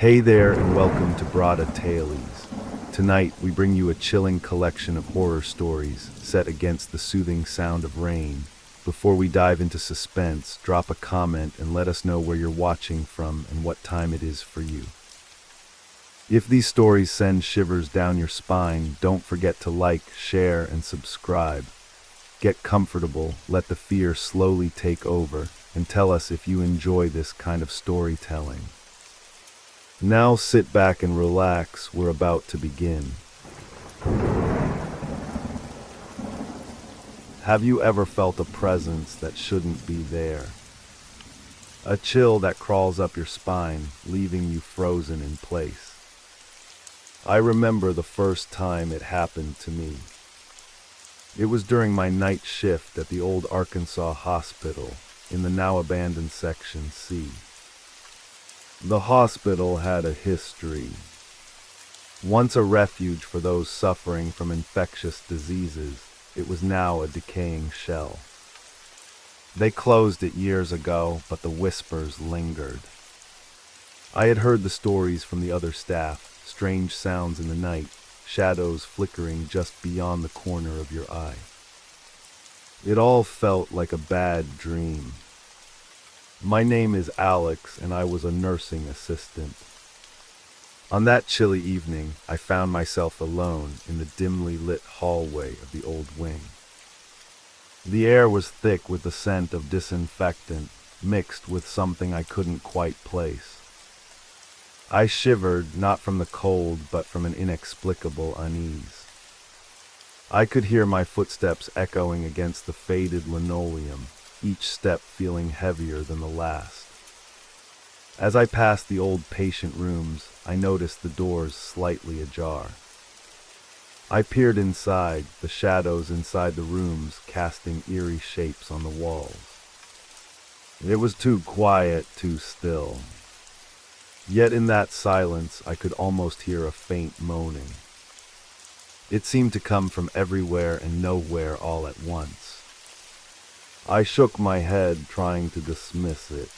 Hey there, and welcome to Brada Tales. Tonight, we bring you a chilling collection of horror stories set against the soothing sound of rain. Before we dive into suspense, drop a comment and let us know where you're watching from and what time it is for you. If these stories send shivers down your spine, don't forget to like, share, and subscribe. Get comfortable, let the fear slowly take over, and tell us if you enjoy this kind of storytelling. Now sit back and relax, we're about to begin. Have you ever felt a presence that shouldn't be there? A chill that crawls up your spine, leaving you frozen in place. I remember the first time it happened to me. It was during my night shift at the old Arkansas hospital in the now abandoned Section C. The hospital had a history. Once a refuge for those suffering from infectious diseases, it was now a decaying shell. They closed it years ago, but the whispers lingered. I had heard the stories from the other staff, strange sounds in the night, shadows flickering just beyond the corner of your eye. It all felt like a bad dream. My name is Alex, and I was a nursing assistant. On that chilly evening, I found myself alone in the dimly lit hallway of the old wing. The air was thick with the scent of disinfectant, mixed with something I couldn't quite place. I shivered, not from the cold, but from an inexplicable unease. I could hear my footsteps echoing against the faded linoleum, each step feeling heavier than the last. As I passed the old patient rooms, I noticed the doors slightly ajar. I peered inside, the shadows inside the rooms casting eerie shapes on the walls. It was too quiet, too still. Yet in that silence, I could almost hear a faint moaning. It seemed to come from everywhere and nowhere all at once. I shook my head, trying to dismiss it.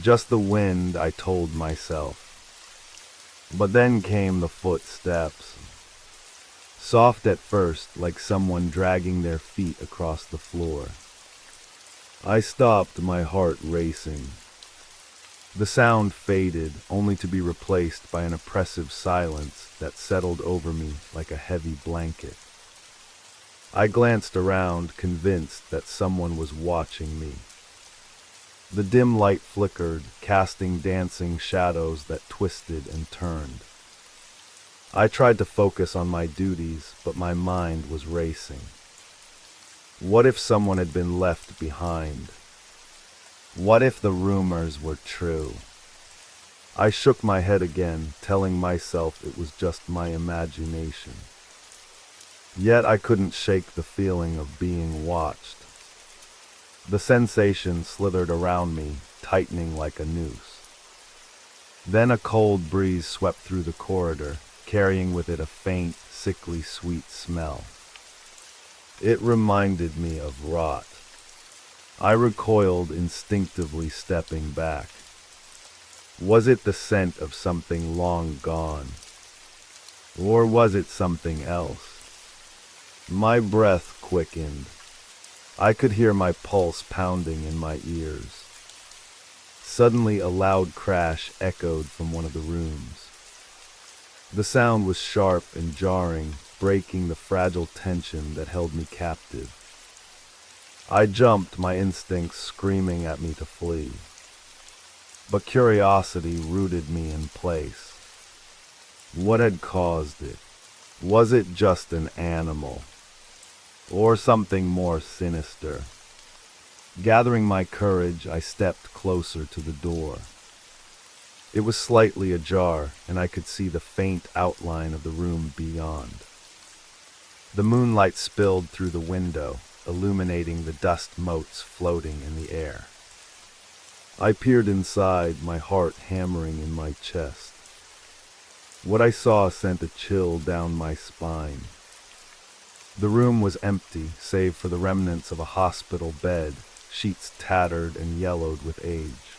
Just the wind, I told myself. But then came the footsteps. Soft at first, like someone dragging their feet across the floor. I stopped, my heart racing. The sound faded, only to be replaced by an oppressive silence that settled over me like a heavy blanket. I glanced around, convinced that someone was watching me. The dim light flickered, casting dancing shadows that twisted and turned. I tried to focus on my duties, but my mind was racing. What if someone had been left behind? What if the rumors were true? I shook my head again, telling myself it was just my imagination. Yet I couldn't shake the feeling of being watched. The sensation slithered around me, tightening like a noose. Then a cold breeze swept through the corridor, carrying with it a faint, sickly sweet smell. It reminded me of rot. I recoiled, instinctively stepping back. Was it the scent of something long gone? Or was it something else? My breath quickened. I could hear my pulse pounding in my ears. Suddenly a loud crash echoed from one of the rooms. The sound was sharp and jarring, breaking the fragile tension that held me captive. I jumped, my instincts screaming at me to flee. But curiosity rooted me in place. What had caused it? Was it just an animal? Or something more sinister? Gathering my courage, I stepped closer to the door. It was slightly ajar, and I could see the faint outline of the room beyond. The moonlight spilled through the window, illuminating the dust motes floating in the air. I peered inside, my heart hammering in my chest. What I saw sent a chill down my spine. The room was empty, save for the remnants of a hospital bed, sheets tattered and yellowed with age.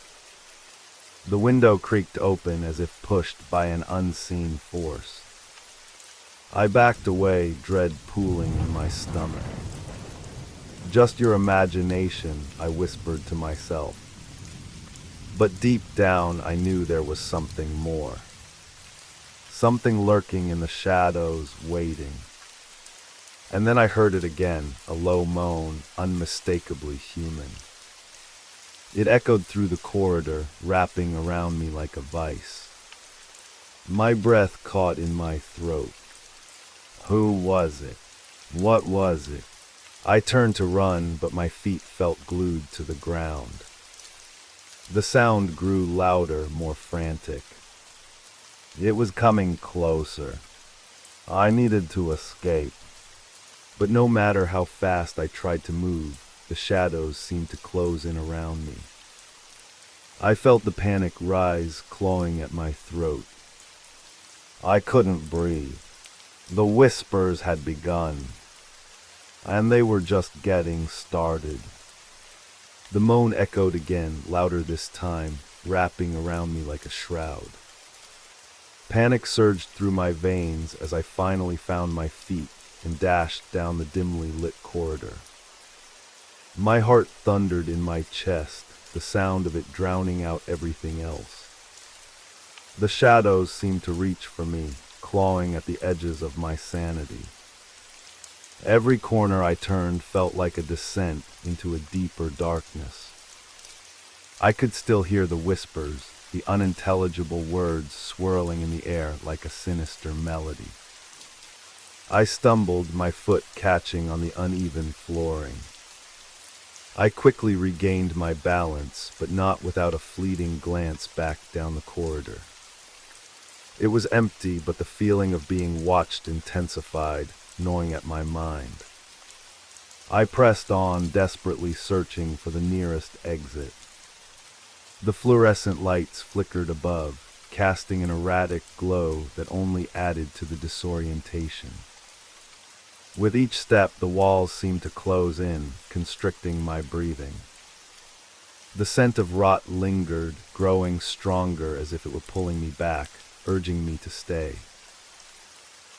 The window creaked open as if pushed by an unseen force. I backed away, dread pooling in my stomach. "Just your imagination," I whispered to myself. But deep down, I knew there was something more. Something lurking in the shadows, waiting. And then I heard it again, a low moan, unmistakably human. It echoed through the corridor, wrapping around me like a vice. My breath caught in my throat. Who was it? What was it? I turned to run, but my feet felt glued to the ground. The sound grew louder, more frantic. It was coming closer. I needed to escape. But no matter how fast I tried to move, the shadows seemed to close in around me. I felt the panic rise, clawing at my throat. I couldn't breathe. The whispers had begun, and they were just getting started. The moan echoed again, louder this time, wrapping around me like a shroud. Panic surged through my veins as I finally found my feet and dashed down the dimly lit corridor. My heart thundered in my chest, the sound of it drowning out everything else. The shadows seemed to reach for me, clawing at the edges of my sanity. Every corner I turned felt like a descent into a deeper darkness. I could still hear the whispers, the unintelligible words swirling in the air like a sinister melody. I stumbled, my foot catching on the uneven flooring. I quickly regained my balance, but not without a fleeting glance back down the corridor. It was empty, but the feeling of being watched intensified, gnawing at my mind. I pressed on, desperately searching for the nearest exit. The fluorescent lights flickered above, casting an erratic glow that only added to the disorientation. With each step, the walls seemed to close in, constricting my breathing. The scent of rot lingered, growing stronger as if it were pulling me back, urging me to stay.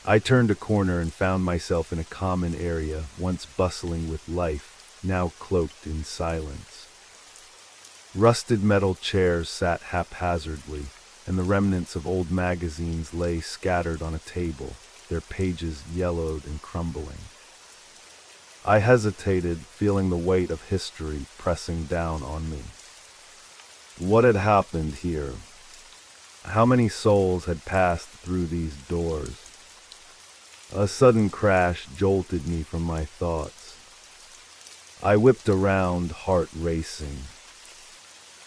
I turned a corner and found myself in a common area, once bustling with life, now cloaked in silence. Rusted metal chairs sat haphazardly, and the remnants of old magazines lay scattered on a table, their pages yellowed and crumbling. I hesitated, feeling the weight of history pressing down on me. What had happened here? How many souls had passed through these doors? A sudden crash jolted me from my thoughts. I whipped around, heart racing.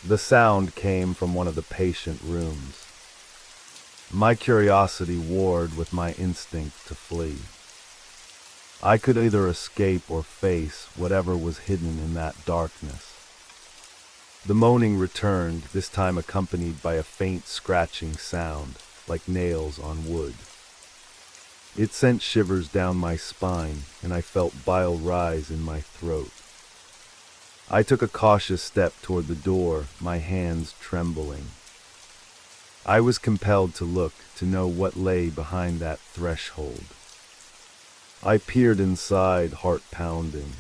The sound came from one of the patient rooms. My curiosity warred with my instinct to flee. I could either escape or face whatever was hidden in that darkness. The moaning returned, this time accompanied by a faint scratching sound, like nails on wood. It sent shivers down my spine, and I felt bile rise in my throat. I took a cautious step toward the door, my hands trembling. I was compelled to look, to know what lay behind that threshold. I peered inside, heart pounding.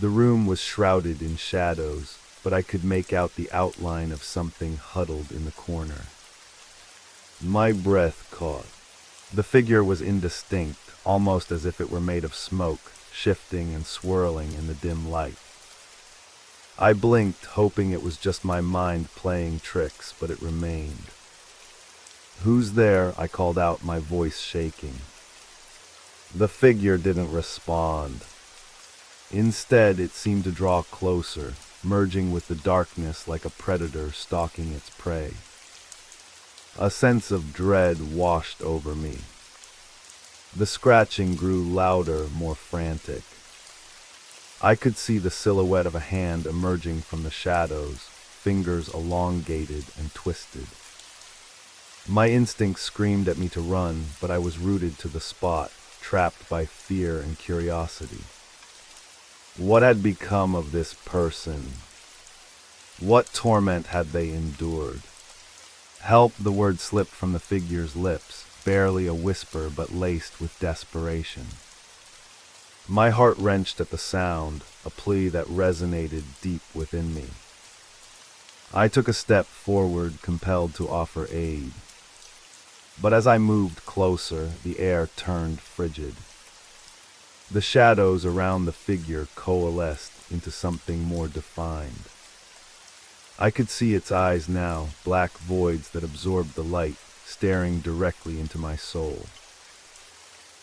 The room was shrouded in shadows, but I could make out the outline of something huddled in the corner. My breath caught. The figure was indistinct, almost as if it were made of smoke, shifting and swirling in the dim light. I blinked, hoping it was just my mind playing tricks, but it remained. "Who's there?" I called out, my voice shaking. The figure didn't respond. Instead, it seemed to draw closer, merging with the darkness like a predator stalking its prey. A sense of dread washed over me. The scratching grew louder, more frantic. I could see the silhouette of a hand emerging from the shadows, fingers elongated and twisted. My instinct screamed at me to run, but I was rooted to the spot, trapped by fear and curiosity. What had become of this person? What torment had they endured? Help, the word slipped from the figure's lips, barely a whisper but laced with desperation. My heart wrenched at the sound, a plea that resonated deep within me. I took a step forward, compelled to offer aid. But as I moved closer, the air turned frigid. The shadows around the figure coalesced into something more defined. I could see its eyes now, black voids that absorbed the light, staring directly into my soul.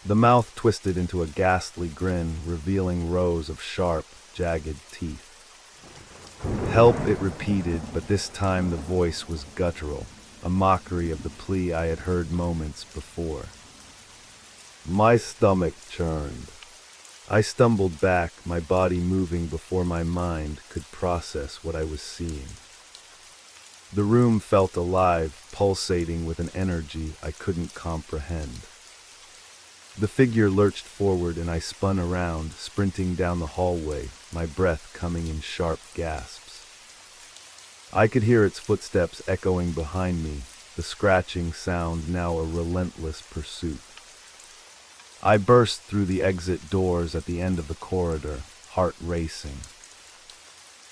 The mouth twisted into a ghastly grin, revealing rows of sharp, jagged teeth. Help, it repeated, but this time the voice was guttural, a mockery of the plea I had heard moments before. My stomach churned. I stumbled back, my body moving before my mind could process what I was seeing. The room felt alive, pulsating with an energy I couldn't comprehend. The figure lurched forward and I spun around, sprinting down the hallway, my breath coming in sharp gasps. I could hear its footsteps echoing behind me, the scratching sound now a relentless pursuit. I burst through the exit doors at the end of the corridor, heart racing.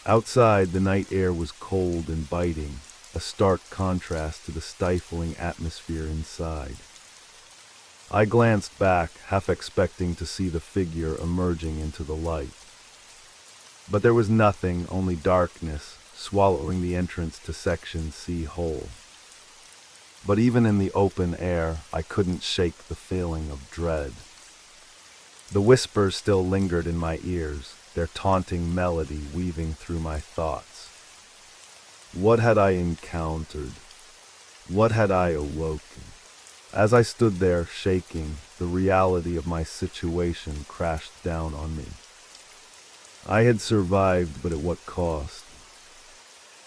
Outside, the night air was cold and biting, a stark contrast to the stifling atmosphere inside. I glanced back, half expecting to see the figure emerging into the light. But there was nothing, only darkness, swallowing the entrance to Section C whole. But even in the open air, I couldn't shake the feeling of dread. The whispers still lingered in my ears, their taunting melody weaving through my thoughts. What had I encountered? What had I awoken? As I stood there, shaking, the reality of my situation crashed down on me. I had survived, but at what cost?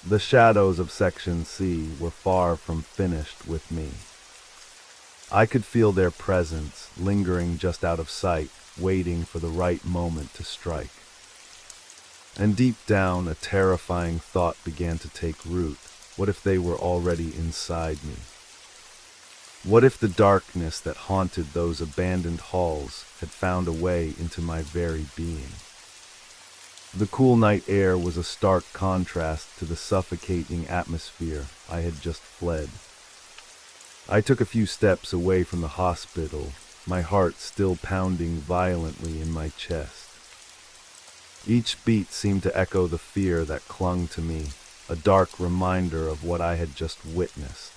The shadows of Section C were far from finished with me. I could feel their presence, lingering just out of sight, waiting for the right moment to strike. And deep down, a terrifying thought began to take root. What if they were already inside me? What if the darkness that haunted those abandoned halls had found a way into my very being? The cool night air was a stark contrast to the suffocating atmosphere I had just fled. I took a few steps away from the hospital, my heart still pounding violently in my chest. Each beat seemed to echo the fear that clung to me, a dark reminder of what I had just witnessed.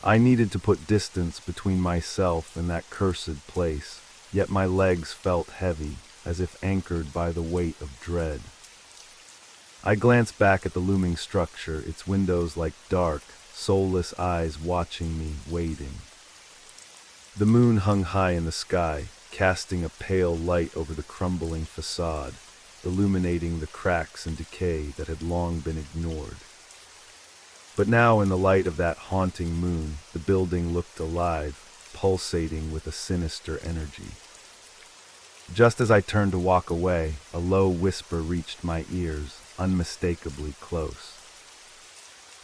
I needed to put distance between myself and that cursed place, yet my legs felt heavy, as if anchored by the weight of dread. I glanced back at the looming structure, its windows like dark, soulless eyes watching me, waiting. The moon hung high in the sky, casting a pale light over the crumbling facade, illuminating the cracks and decay that had long been ignored. But now, in the light of that haunting moon, the building looked alive, pulsating with a sinister energy. Just as I turned to walk away, a low whisper reached my ears, unmistakably close.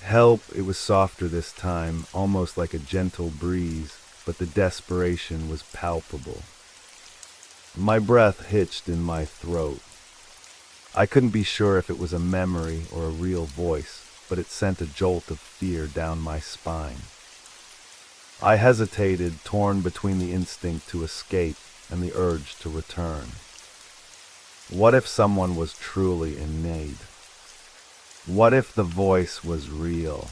Help, it was softer this time, almost like a gentle breeze, but the desperation was palpable. My breath hitched in my throat. I couldn't be sure if it was a memory or a real voice, but it sent a jolt of fear down my spine. I hesitated, torn between the instinct to escape and the urge to return. What if someone was truly in need? What if the voice was real?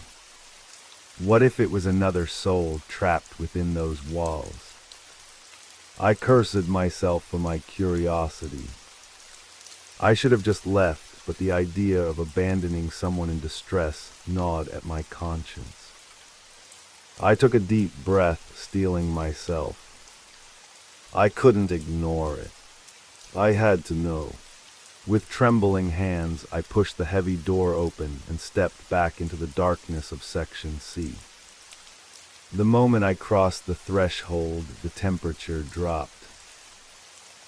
What if it was another soul trapped within those walls? I cursed myself for my curiosity. I should have just left, but the idea of abandoning someone in distress gnawed at my conscience. I took a deep breath, steeling myself. I couldn't ignore it. I had to know. With trembling hands, I pushed the heavy door open and stepped back into the darkness of Section C. The moment I crossed the threshold, the temperature dropped.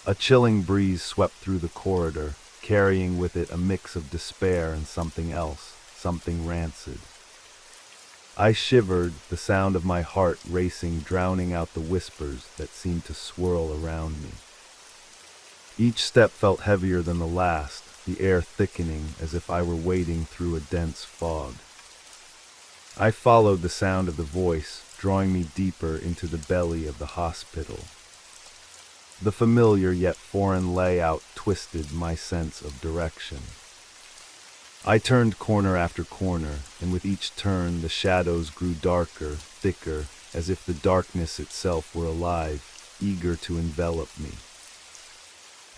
A chilling breeze swept through the corridor, carrying with it a mix of despair and something else, something rancid. I shivered, the sound of my heart racing, drowning out the whispers that seemed to swirl around me. Each step felt heavier than the last, the air thickening as if I were wading through a dense fog. I followed the sound of the voice, drawing me deeper into the belly of the hospital. The familiar yet foreign layout twisted my sense of direction. I turned corner after corner, and with each turn the shadows grew darker, thicker, as if the darkness itself were alive, eager to envelop me.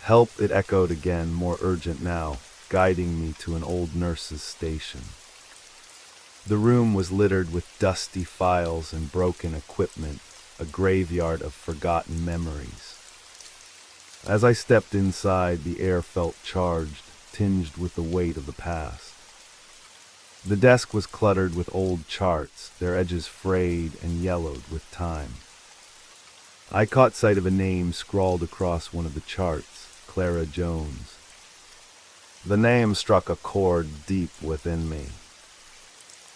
Help, it echoed again, more urgent now, guiding me to an old nurse's station. The room was littered with dusty files and broken equipment, a graveyard of forgotten memories. As I stepped inside, the air felt charged, tinged with the weight of the past. The desk was cluttered with old charts, their edges frayed and yellowed with time. I caught sight of a name scrawled across one of the charts, Clara Jones. The name struck a chord deep within me.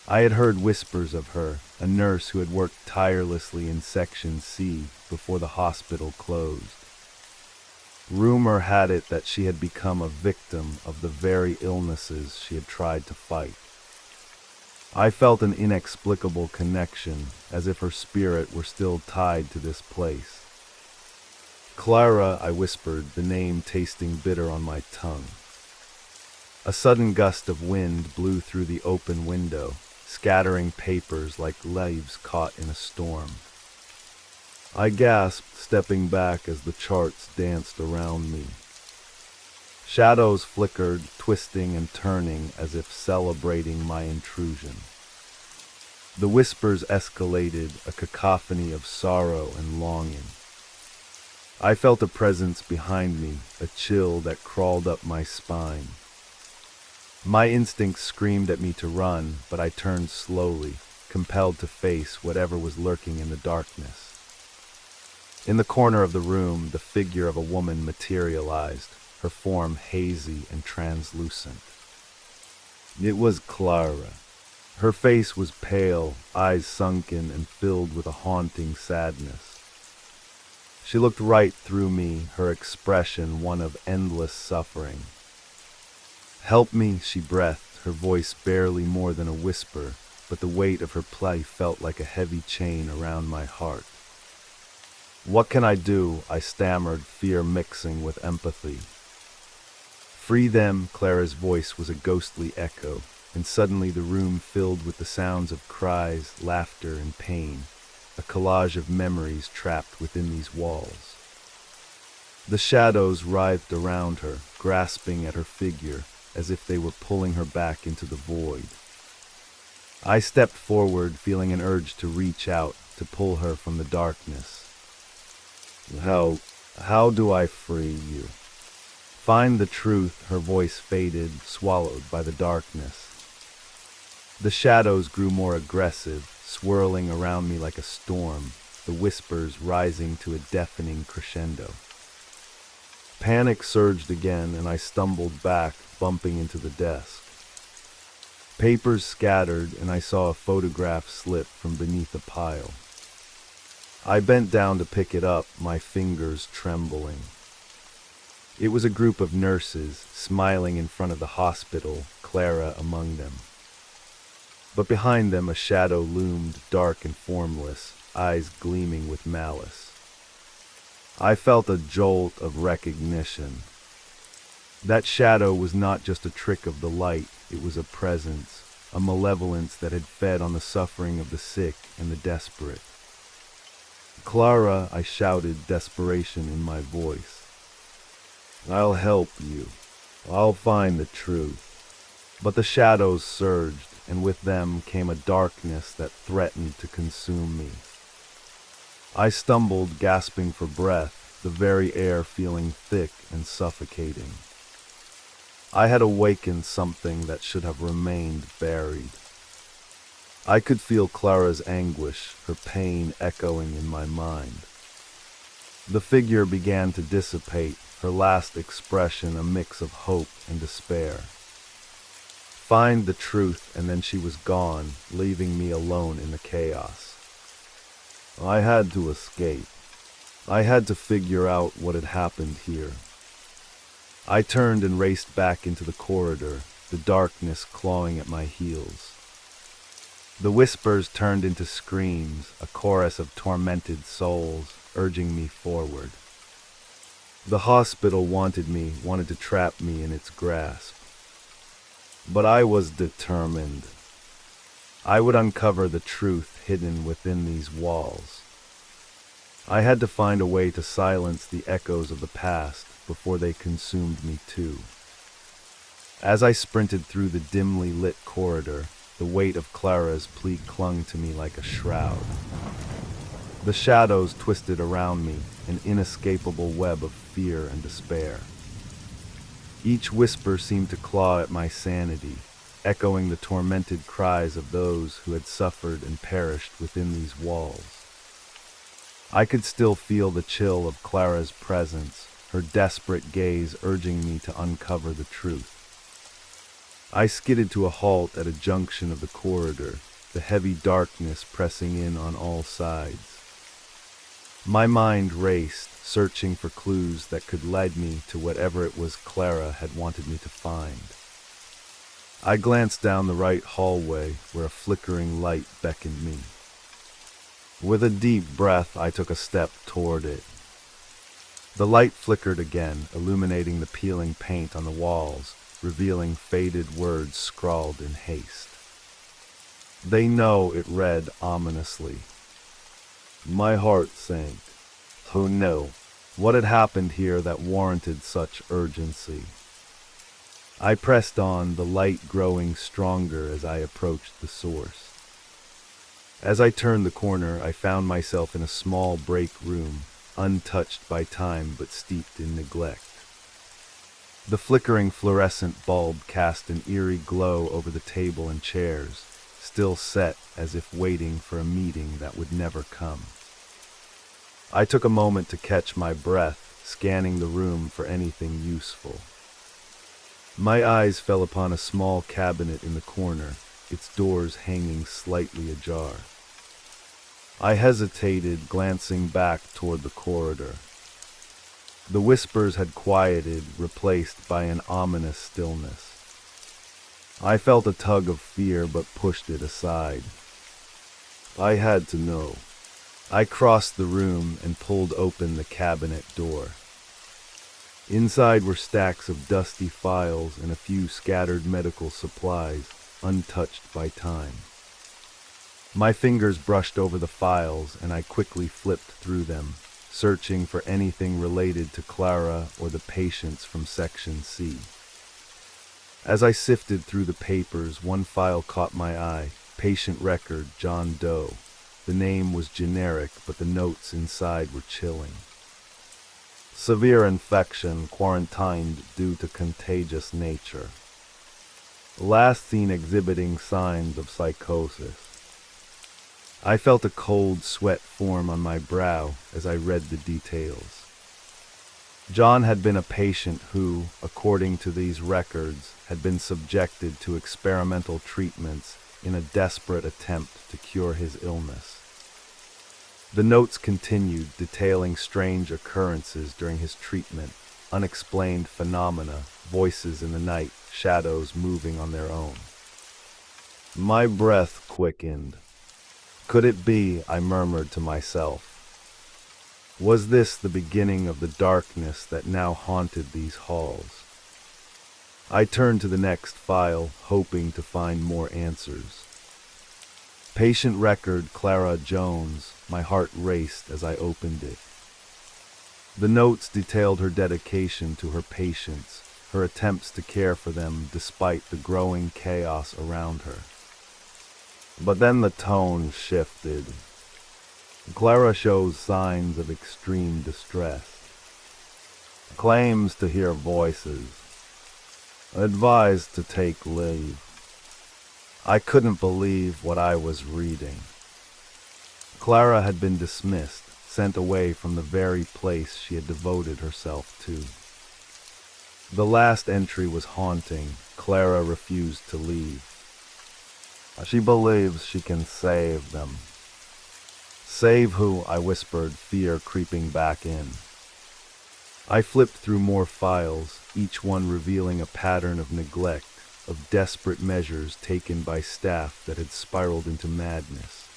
I had heard whispers of her, a nurse who had worked tirelessly in Section C before the hospital closed. Rumor had it that she had become a victim of the very illnesses she had tried to fight. I felt an inexplicable connection, as if her spirit were still tied to this place. Clara, I whispered, the name tasting bitter on my tongue. A sudden gust of wind blew through the open window, scattering papers like leaves caught in a storm. I gasped, stepping back as the charts danced around me. Shadows flickered, twisting and turning as if celebrating my intrusion. The whispers escalated, a cacophony of sorrow and longing. I felt a presence behind me, a chill that crawled up my spine. My instincts screamed at me to run, but I turned slowly, compelled to face whatever was lurking in the darkness. In the corner of the room, the figure of a woman materialized, her form hazy and translucent. It was Clara. Her face was pale, eyes sunken and filled with a haunting sadness. She looked right through me, her expression one of endless suffering. "Help me," she breathed, her voice barely more than a whisper, but the weight of her plight felt like a heavy chain around my heart. "What can I do?" I stammered, fear mixing with empathy. "Free them," Clara's voice was a ghostly echo, and suddenly the room filled with the sounds of cries, laughter, and pain, a collage of memories trapped within these walls. The shadows writhed around her, grasping at her figure, as if they were pulling her back into the void. I stepped forward, feeling an urge to reach out, to pull her from the darkness. How do I free you?" "Find the truth," her voice faded, swallowed by the darkness. The shadows grew more aggressive, swirling around me like a storm, the whispers rising to a deafening crescendo. Panic surged again, and I stumbled back, bumping into the desk. Papers scattered, and I saw a photograph slip from beneath a pile. I bent down to pick it up, my fingers trembling. It was a group of nurses, smiling in front of the hospital, Clara among them. But behind them a shadow loomed, dark and formless, eyes gleaming with malice. I felt a jolt of recognition. That shadow was not just a trick of the light, it was a presence, a malevolence that had fed on the suffering of the sick and the desperate. "Clara," I shouted, desperation in my voice. "I'll help you. I'll find the truth." But the shadows surged, and with them came a darkness that threatened to consume me. I stumbled, gasping for breath, the very air feeling thick and suffocating. I had awakened something that should have remained buried. I could feel Clara's anguish, her pain echoing in my mind. The figure began to dissipate, her last expression a mix of hope and despair. Find the truth, and then she was gone, leaving me alone in the chaos. I had to escape. I had to figure out what had happened here. I turned and raced back into the corridor, the darkness clawing at my heels. The whispers turned into screams, a chorus of tormented souls, urging me forward. The hospital wanted to trap me in its grasp. But I was determined. I would uncover the truth hidden within these walls. I had to find a way to silence the echoes of the past before they consumed me too. As I sprinted through the dimly lit corridor, the weight of Clara's plea clung to me like a shroud. The shadows twisted around me, an inescapable web of fear and despair. Each whisper seemed to claw at my sanity, echoing the tormented cries of those who had suffered and perished within these walls. I could still feel the chill of Clara's presence, her desperate gaze urging me to uncover the truth. I skidded to a halt at a junction of the corridor, the heavy darkness pressing in on all sides. My mind raced, searching for clues that could lead me to whatever it was Clara had wanted me to find. I glanced down the right hallway where a flickering light beckoned me. With a deep breath, I took a step toward it. The light flickered again, illuminating the peeling paint on the walls, revealing faded words scrawled in haste. "They know," it read ominously. My heart sank. Who knew? What had happened here that warranted such urgency? I pressed on, the light growing stronger as I approached the source. As I turned the corner, I found myself in a small break room, untouched by time but steeped in neglect. The flickering fluorescent bulb cast an eerie glow over the table and chairs, still set as if waiting for a meeting that would never come. I took a moment to catch my breath, scanning the room for anything useful. My eyes fell upon a small cabinet in the corner, its doors hanging slightly ajar. I hesitated, glancing back toward the corridor. The whispers had quieted, replaced by an ominous stillness. I felt a tug of fear but pushed it aside. I had to know. I crossed the room and pulled open the cabinet door. Inside were stacks of dusty files and a few scattered medical supplies, untouched by time. My fingers brushed over the files and I quickly flipped through them, searching for anything related to Clara or the patients from Section C. As I sifted through the papers, one file caught my eye, patient record John Doe. The name was generic, but the notes inside were chilling. Severe infection, quarantined due to contagious nature. Last seen exhibiting signs of psychosis. I felt a cold sweat form on my brow as I read the details. John had been a patient who, according to these records, had been subjected to experimental treatments in a desperate attempt to cure his illness. The notes continued, detailing strange occurrences during his treatment, unexplained phenomena, voices in the night, shadows moving on their own. My breath quickened. Could it be, I murmured to myself. Was this the beginning of the darkness that now haunted these halls? I turned to the next file, hoping to find more answers. Patient record Clara Jones. My heart raced as I opened it. The notes detailed her dedication to her patients, her attempts to care for them despite the growing chaos around her. But then the tone shifted. Clara shows signs of extreme distress. Claims to hear voices. Advised to take leave. I couldn't believe what I was reading. Clara had been dismissed, sent away from the very place she had devoted herself to. The last entry was haunting. Clara refused to leave. She believes she can save them. Save who? I whispered, fear creeping back in. I flipped through more files, each one revealing a pattern of neglect, of desperate measures taken by staff that had spiraled into madness.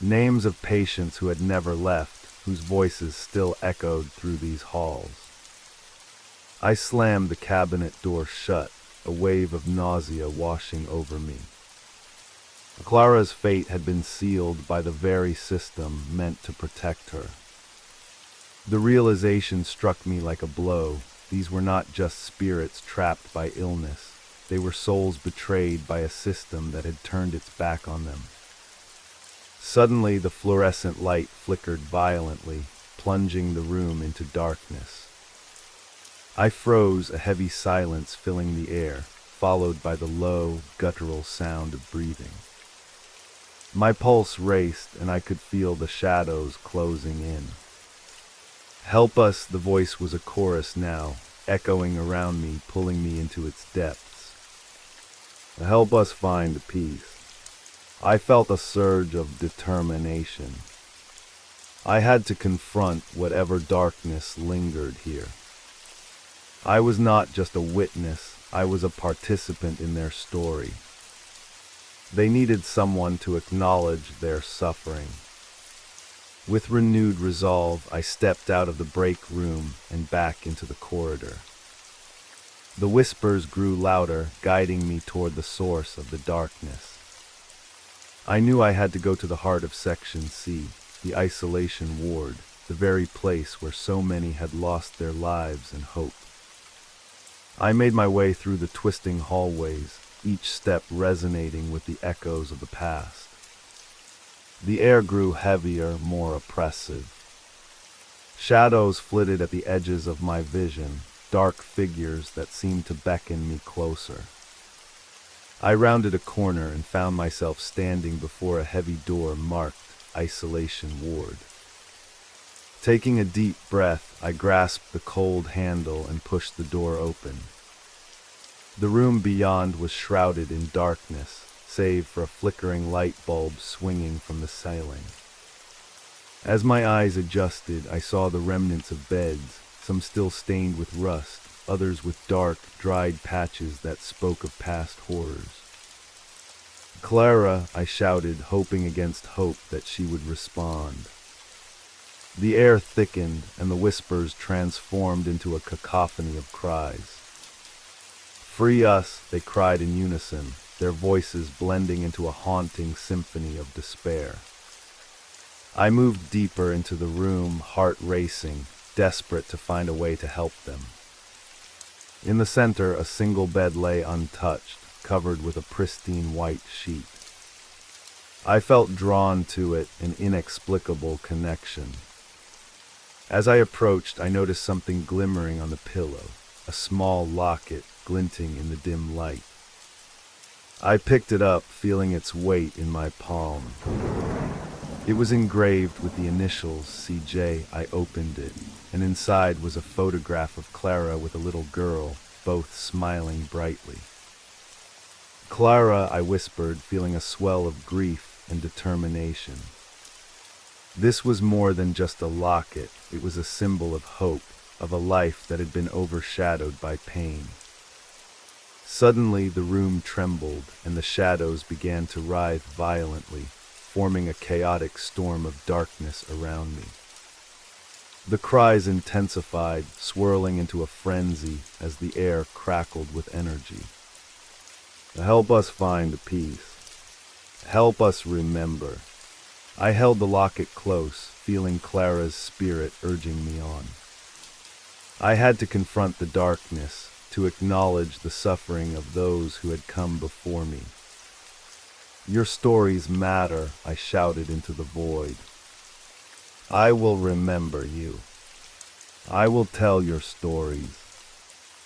Names of patients who had never left, whose voices still echoed through these halls. I slammed the cabinet door shut, a wave of nausea washing over me. Clara's fate had been sealed by the very system meant to protect her. The realization struck me like a blow. These were not just spirits trapped by illness. They were souls betrayed by a system that had turned its back on them. Suddenly, the fluorescent light flickered violently, plunging the room into darkness. I froze, a heavy silence filling the air, followed by the low, guttural sound of breathing. My pulse raced, and I could feel the shadows closing in. Help us, the voice was a chorus now, echoing around me, pulling me into its depths. Help us find peace. I felt a surge of determination. I had to confront whatever darkness lingered here. I was not just a witness, I was a participant in their story. They needed someone to acknowledge their suffering. With renewed resolve, I stepped out of the break room and back into the corridor. The whispers grew louder, guiding me toward the source of the darkness. I knew I had to go to the heart of Section C, the isolation ward, the very place where so many had lost their lives and hope. I made my way through the twisting hallways, each step resonating with the echoes of the past. The air grew heavier, more oppressive. Shadows flitted at the edges of my vision, dark figures that seemed to beckon me closer. I rounded a corner and found myself standing before a heavy door marked Isolation Ward. Taking a deep breath, I grasped the cold handle and pushed the door open. The room beyond was shrouded in darkness, save for a flickering light bulb swinging from the ceiling. As my eyes adjusted, I saw the remnants of beds, some still stained with rust, others with dark, dried patches that spoke of past horrors. Clara, I shouted, hoping against hope that she would respond. The air thickened, and the whispers transformed into a cacophony of cries. Free us, they cried in unison, their voices blending into a haunting symphony of despair. I moved deeper into the room, heart racing, desperate to find a way to help them. In the center, a single bed lay untouched, covered with a pristine white sheet. I felt drawn to it, an inexplicable connection. As I approached, I noticed something glimmering on the pillow, a small locket glinting in the dim light. I picked it up, feeling its weight in my palm. It was engraved with the initials CJ. I opened it, and inside was a photograph of Clara with a little girl, both smiling brightly. Clara, I whispered, feeling a swell of grief and determination. This was more than just a locket. It was a symbol of hope, of a life that had been overshadowed by pain. Suddenly the room trembled, and the shadows began to writhe violently, forming a chaotic storm of darkness around me. The cries intensified, swirling into a frenzy as the air crackled with energy. Help us find peace. Help us remember. I held the locket close, feeling Clara's spirit urging me on. I had to confront the darkness, to acknowledge the suffering of those who had come before me. Your stories matter, I shouted into the void. I will remember you. I will tell your stories.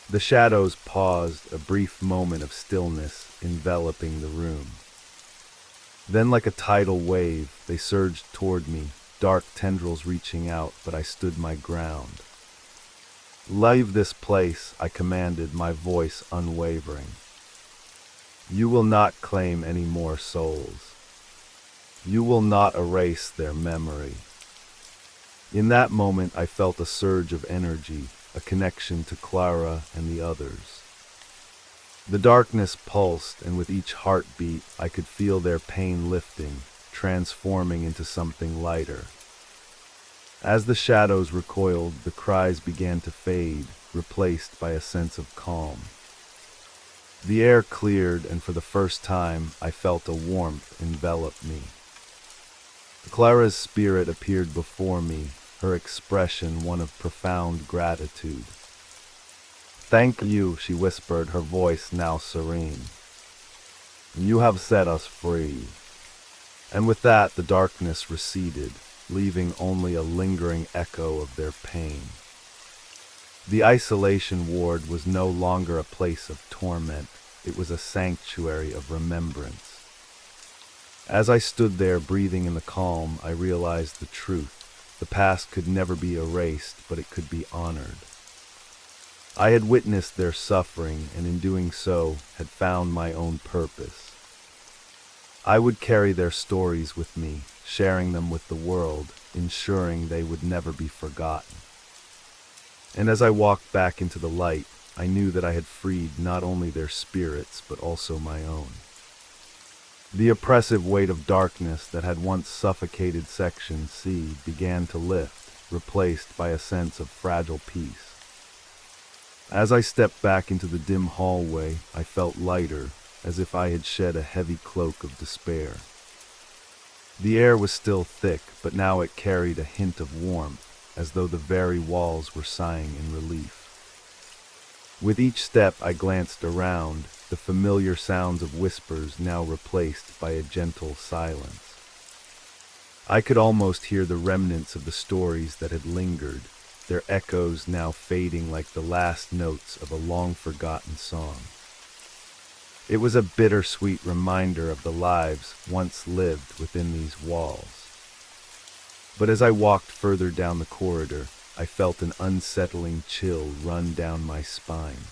The shadows paused, a brief moment of stillness enveloping the room. Then, like a tidal wave, they surged toward me, dark tendrils reaching out, but I stood my ground. "Leave this place," I commanded, my voice unwavering. "You will not claim any more souls. You will not erase their memory." In that moment, I felt a surge of energy, a connection to Clara and the others. The darkness pulsed, and with each heartbeat, I could feel their pain lifting, transforming into something lighter. As the shadows recoiled, the cries began to fade, replaced by a sense of calm. The air cleared, and for the first time, I felt a warmth envelop me. Clara's spirit appeared before me, her expression one of profound gratitude. "Thank you," she whispered, her voice now serene. "You have set us free." And with that, the darkness receded, leaving only a lingering echo of their pain. The isolation ward was no longer a place of torment, it was a sanctuary of remembrance. As I stood there breathing in the calm, I realized the truth. The past could never be erased, but it could be honored. I had witnessed their suffering, and in doing so, had found my own purpose. I would carry their stories with me, sharing them with the world, ensuring they would never be forgotten. And as I walked back into the light, I knew that I had freed not only their spirits, but also my own. The oppressive weight of darkness that had once suffocated Section C began to lift, replaced by a sense of fragile peace. As I stepped back into the dim hallway, I felt lighter, as if I had shed a heavy cloak of despair. The air was still thick, but now it carried a hint of warmth, as though the very walls were sighing in relief. With each step I glanced around, the familiar sounds of whispers now replaced by a gentle silence. I could almost hear the remnants of the stories that had lingered, their echoes now fading like the last notes of a long-forgotten song. It was a bittersweet reminder of the lives once lived within these walls. But as I walked further down the corridor, I felt an unsettling chill run down my spine.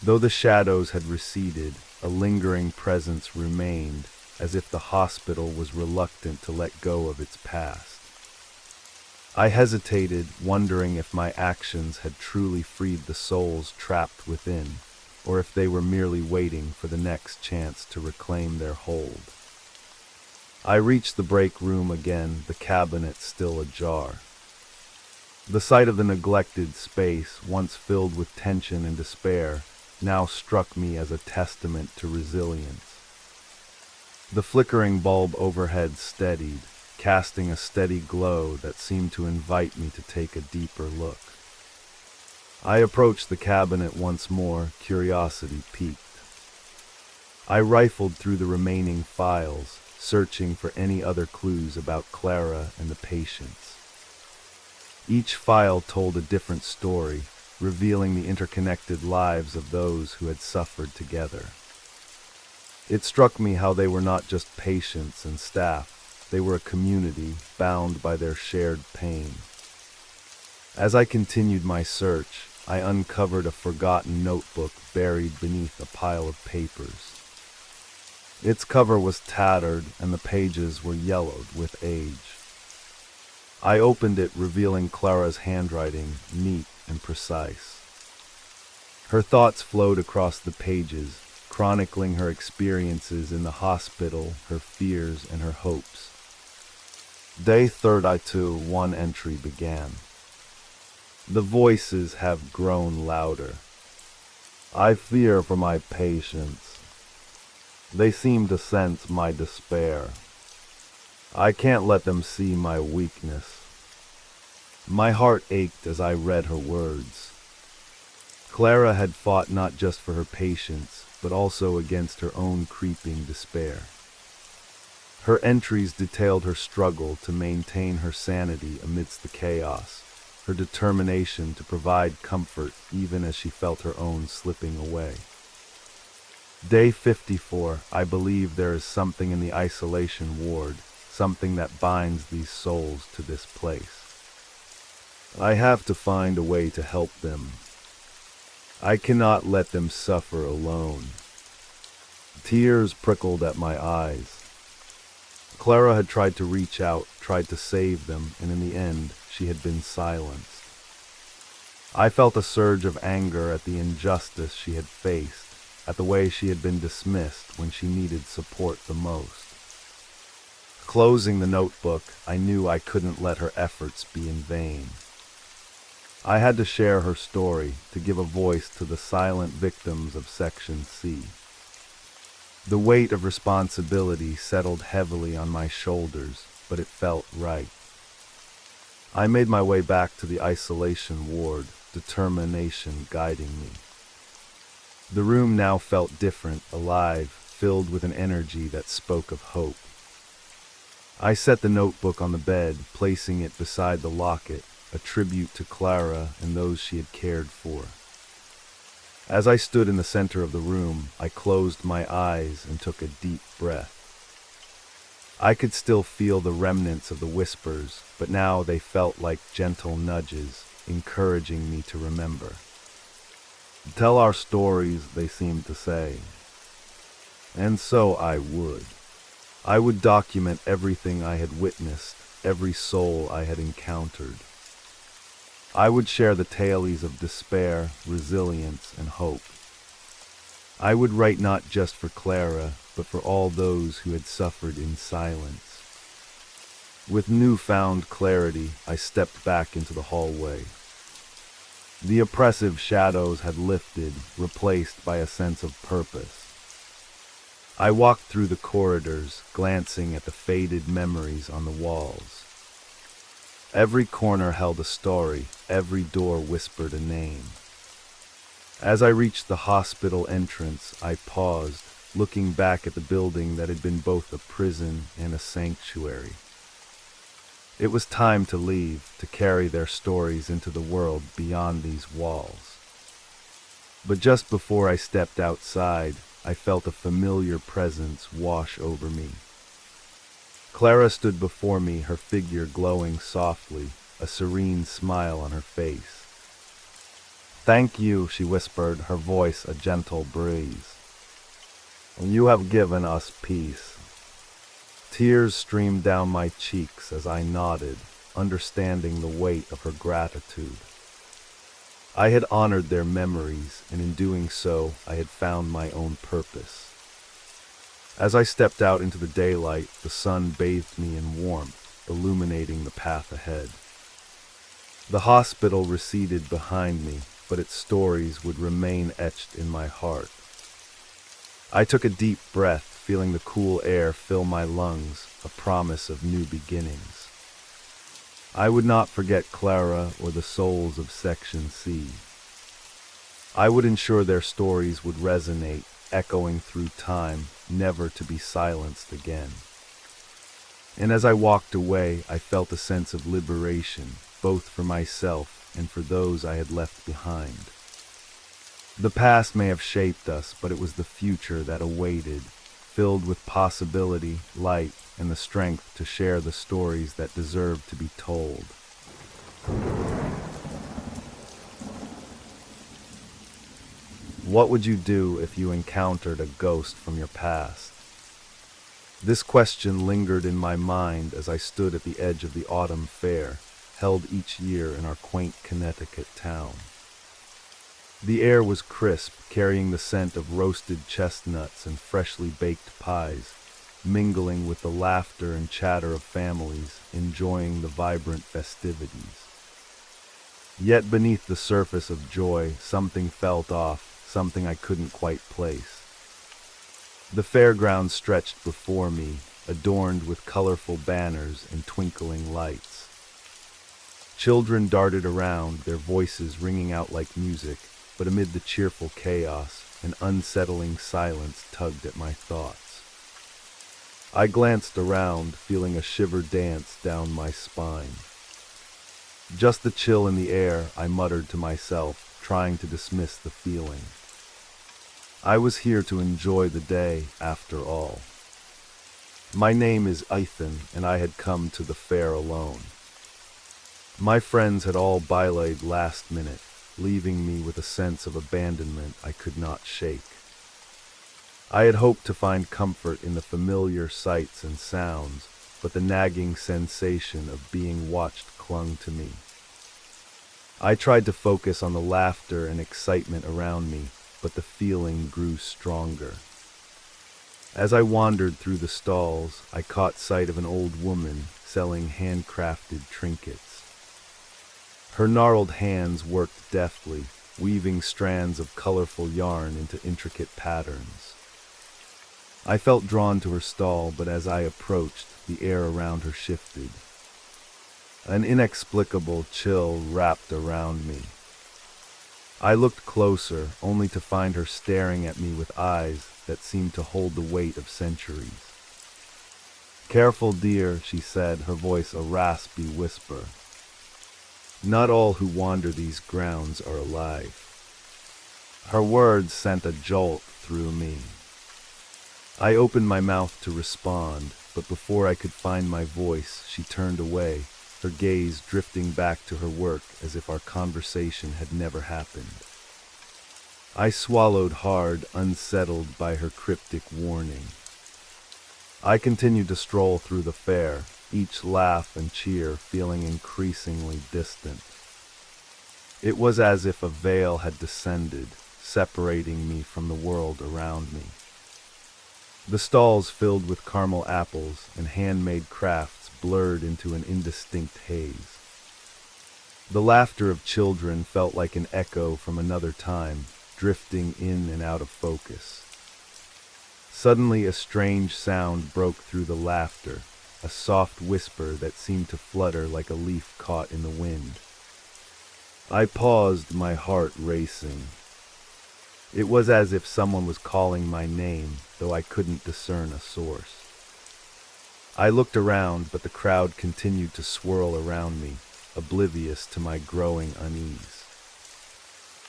Though the shadows had receded, a lingering presence remained, as if the hospital was reluctant to let go of its past. I hesitated, wondering if my actions had truly freed the souls trapped within, or if they were merely waiting for the next chance to reclaim their hold. I reached the break room again, the cabinet still ajar. The sight of the neglected space, once filled with tension and despair, now struck me as a testament to resilience. The flickering bulb overhead steadied, casting a steady glow that seemed to invite me to take a deeper look. I approached the cabinet once more, curiosity piqued. I rifled through the remaining files, searching for any other clues about Clara and the patients. Each file told a different story, revealing the interconnected lives of those who had suffered together. It struck me how they were not just patients and staff, they were a community bound by their shared pain. As I continued my search, I uncovered a forgotten notebook buried beneath a pile of papers. Its cover was tattered and the pages were yellowed with age. I opened it, revealing Clara's handwriting, neat and precise. Her thoughts flowed across the pages, chronicling her experiences in the hospital, her fears and her hopes. Day 32, one entry began. The voices have grown louder. I fear for my patients. They seem to sense my despair. I can't let them see my weakness. My heart ached as I read her words. Clara had fought not just for her patients, but also against her own creeping despair. Her entries detailed her struggle to maintain her sanity amidst the chaos, her determination to provide comfort even as she felt her own slipping away. Day 54, I believe there is something in the isolation ward, something that binds these souls to this place. I have to find a way to help them. I cannot let them suffer alone. Tears prickled at my eyes. Clara had tried to reach out, tried to save them, and in the end, she had been silenced. I felt a surge of anger at the injustice she had faced, at the way she had been dismissed when she needed support the most. Closing the notebook, I knew I couldn't let her efforts be in vain. I had to share her story, to give a voice to the silent victims of Section C. The weight of responsibility settled heavily on my shoulders, but it felt right. I made my way back to the isolation ward, determination guiding me. The room now felt different, alive, filled with an energy that spoke of hope. I set the notebook on the bed, placing it beside the locket, a tribute to Clara and those she had cared for. As I stood in the center of the room, I closed my eyes and took a deep breath. I could still feel the remnants of the whispers, but now they felt like gentle nudges, encouraging me to remember. Tell our stories, they seemed to say. And so I would. I would document everything I had witnessed, every soul I had encountered. I would share the tales of despair, resilience, and hope. I would write not just for Clara, but for all those who had suffered in silence. With newfound clarity, I stepped back into the hallway. The oppressive shadows had lifted, replaced by a sense of purpose. I walked through the corridors, glancing at the faded memories on the walls. Every corner held a story, every door whispered a name. As I reached the hospital entrance, I paused, looking back at the building that had been both a prison and a sanctuary. It was time to leave, to carry their stories into the world beyond these walls. But just before I stepped outside, I felt a familiar presence wash over me. Clara stood before me, her figure glowing softly, a serene smile on her face. "Thank you," she whispered, her voice a gentle breeze. "You have given us peace." Tears streamed down my cheeks as I nodded, understanding the weight of her gratitude. I had honored their memories, and in doing so, I had found my own purpose. As I stepped out into the daylight, the sun bathed me in warmth, illuminating the path ahead. The hospital receded behind me, but its stories would remain etched in my heart. I took a deep breath, feeling the cool air fill my lungs, a promise of new beginnings. I would not forget Clara or the souls of Section C. I would ensure their stories would resonate, echoing through time, never to be silenced again. And as I walked away, I felt a sense of liberation, both for myself and for those I had left behind. The past may have shaped us, but it was the future that awaited, filled with possibility, light, and the strength to share the stories that deserve to be told. What would you do if you encountered a ghost from your past? This question lingered in my mind as I stood at the edge of the autumn fair, held each year in our quaint Connecticut town. The air was crisp, carrying the scent of roasted chestnuts and freshly baked pies, mingling with the laughter and chatter of families enjoying the vibrant festivities. Yet beneath the surface of joy, something felt off, something I couldn't quite place. The fairground stretched before me, adorned with colorful banners and twinkling lights. Children darted around, their voices ringing out like music, but amid the cheerful chaos, an unsettling silence tugged at my thoughts. I glanced around, feeling a shiver dance down my spine. Just the chill in the air, I muttered to myself, trying to dismiss the feeling. I was here to enjoy the day, after all. My name is Ethan, and I had come to the fair alone. My friends had all bailaed last minute, leaving me with a sense of abandonment I could not shake. I had hoped to find comfort in the familiar sights and sounds, but the nagging sensation of being watched clung to me. I tried to focus on the laughter and excitement around me, but the feeling grew stronger. As I wandered through the stalls, I caught sight of an old woman selling handcrafted trinkets. Her gnarled hands worked deftly, weaving strands of colorful yarn into intricate patterns. I felt drawn to her stall, but as I approached, the air around her shifted. An inexplicable chill wrapped around me. I looked closer, only to find her staring at me with eyes that seemed to hold the weight of centuries. "Careful, dear," she said, her voice a raspy whisper. "Not all who wander these grounds are alive." Her words sent a jolt through me. I opened my mouth to respond, but before I could find my voice, she turned away, her gaze drifting back to her work as if our conversation had never happened. I swallowed hard, unsettled by her cryptic warning. I continued to stroll through the fair, each laugh and cheer feeling increasingly distant. It was as if a veil had descended, separating me from the world around me. The stalls filled with caramel apples and handmade crafts blurred into an indistinct haze. The laughter of children felt like an echo from another time, drifting in and out of focus. Suddenly a strange sound broke through the laughter, a soft whisper that seemed to flutter like a leaf caught in the wind. I paused, my heart racing. It was as if someone was calling my name, though I couldn't discern a source. I looked around, but the crowd continued to swirl around me, oblivious to my growing unease.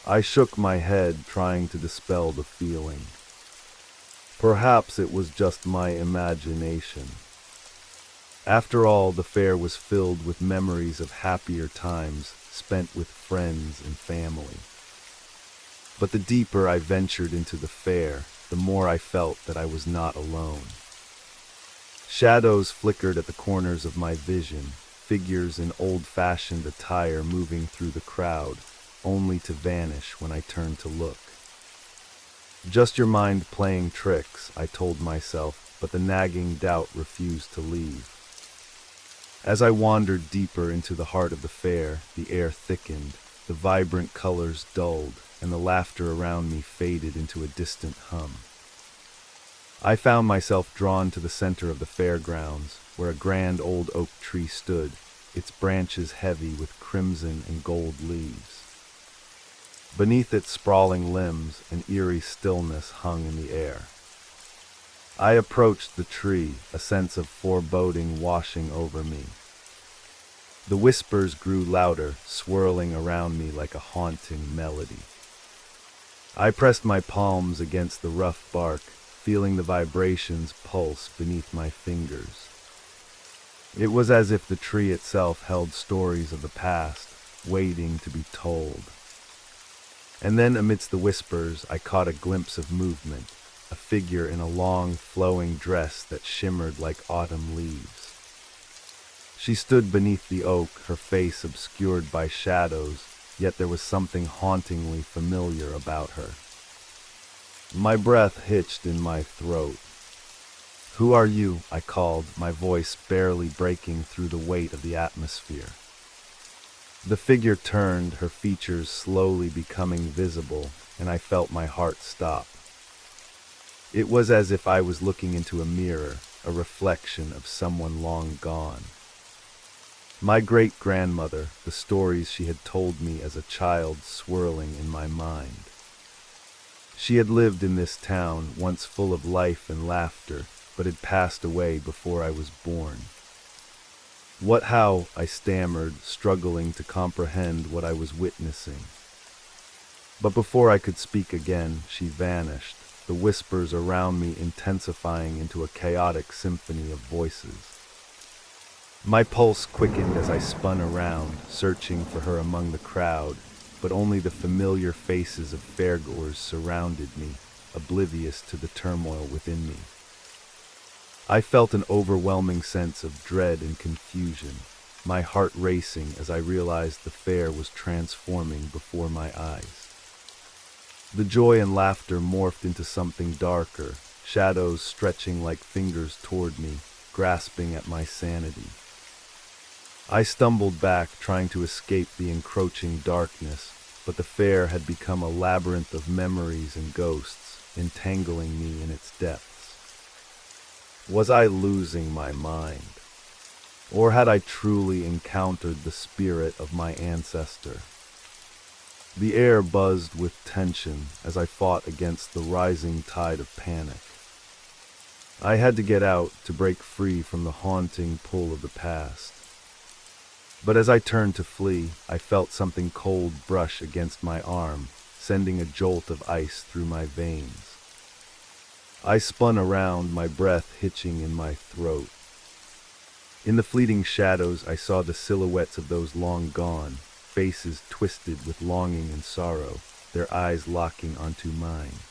I shook my head, trying to dispel the feeling. Perhaps it was just my imagination. After all, the fair was filled with memories of happier times spent with friends and family. But the deeper I ventured into the fair, the more I felt that I was not alone. Shadows flickered at the corners of my vision, figures in old-fashioned attire moving through the crowd, only to vanish when I turned to look. Just your mind playing tricks, I told myself, but the nagging doubt refused to leave. As I wandered deeper into the heart of the fair, the air thickened, the vibrant colors dulled, and the laughter around me faded into a distant hum. I found myself drawn to the center of the fairgrounds, where a grand old oak tree stood, its branches heavy with crimson and gold leaves. Beneath its sprawling limbs, an eerie stillness hung in the air. I approached the tree, a sense of foreboding washing over me. The whispers grew louder, swirling around me like a haunting melody. I pressed my palms against the rough bark, feeling the vibrations pulse beneath my fingers. It was as if the tree itself held stories of the past, waiting to be told. And then amidst the whispers, I caught a glimpse of movement, a figure in a long, flowing dress that shimmered like autumn leaves. She stood beneath the oak, her face obscured by shadows, yet there was something hauntingly familiar about her. My breath hitched in my throat. "Who are you?" I called, my voice barely breaking through the weight of the atmosphere. The figure turned, her features slowly becoming visible, and I felt my heart stop. It was as if I was looking into a mirror, a reflection of someone long gone. My great-grandmother, the stories she had told me as a child swirling in my mind. She had lived in this town, once full of life and laughter, but had passed away before I was born. How?" I stammered, struggling to comprehend what I was witnessing. But before I could speak again, she vanished, the whispers around me intensifying into a chaotic symphony of voices. My pulse quickened as I spun around, searching for her among the crowd, but only the familiar faces of fairgoers surrounded me, oblivious to the turmoil within me. I felt an overwhelming sense of dread and confusion, my heart racing as I realized the fair was transforming before my eyes. The joy and laughter morphed into something darker, shadows stretching like fingers toward me, grasping at my sanity. I stumbled back, trying to escape the encroaching darkness, but the fair had become a labyrinth of memories and ghosts, entangling me in its depths. Was I losing my mind? Or had I truly encountered the spirit of my ancestor? The air buzzed with tension as I fought against the rising tide of panic. I had to get out to break free from the haunting pull of the past. But as I turned to flee, I felt something cold brush against my arm, sending a jolt of ice through my veins. I spun around, my breath hitching in my throat. In the fleeting shadows, I saw the silhouettes of those long gone, faces twisted with longing and sorrow, their eyes locking onto mine.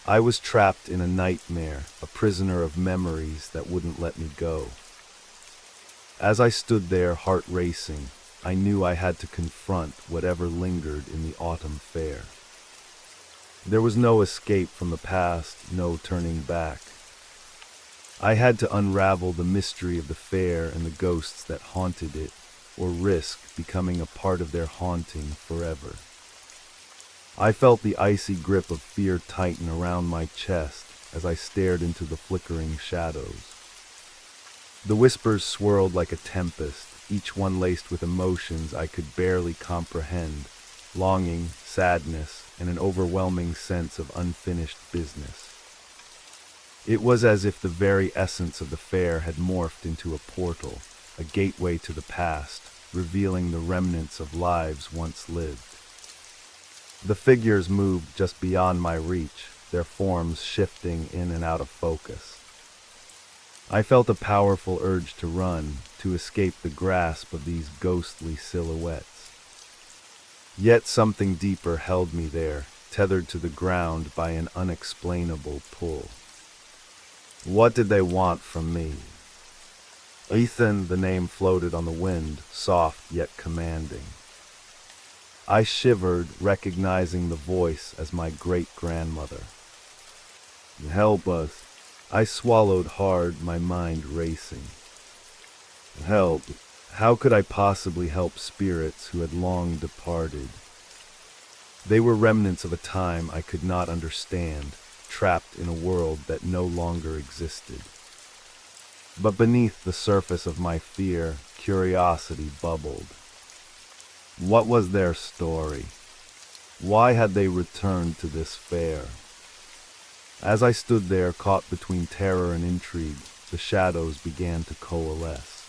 I was trapped in a nightmare, a prisoner of memories that wouldn't let me go. As I stood there, heart racing, I knew I had to confront whatever lingered in the autumn fair. There was no escape from the past, no turning back. I had to unravel the mystery of the fair and the ghosts that haunted it, or risk becoming a part of their haunting forever. I felt the icy grip of fear tighten around my chest as I stared into the flickering shadows. The whispers swirled like a tempest, each one laced with emotions I could barely comprehend, longing, sadness, and an overwhelming sense of unfinished business. It was as if the very essence of the fair had morphed into a portal, a gateway to the past, revealing the remnants of lives once lived. The figures moved just beyond my reach, their forms shifting in and out of focus. I felt a powerful urge to run, to escape the grasp of these ghostly silhouettes. Yet something deeper held me there, tethered to the ground by an unexplainable pull. What did they want from me? Ethan, the name floated on the wind, soft yet commanding. I shivered, recognizing the voice as my great-grandmother. Help us. I swallowed hard, my mind racing. Help. How could I possibly help spirits who had long departed? They were remnants of a time I could not understand, trapped in a world that no longer existed. But beneath the surface of my fear, curiosity bubbled. What was their story? Why had they returned to this fair? As I stood there, caught between terror and intrigue, the shadows began to coalesce.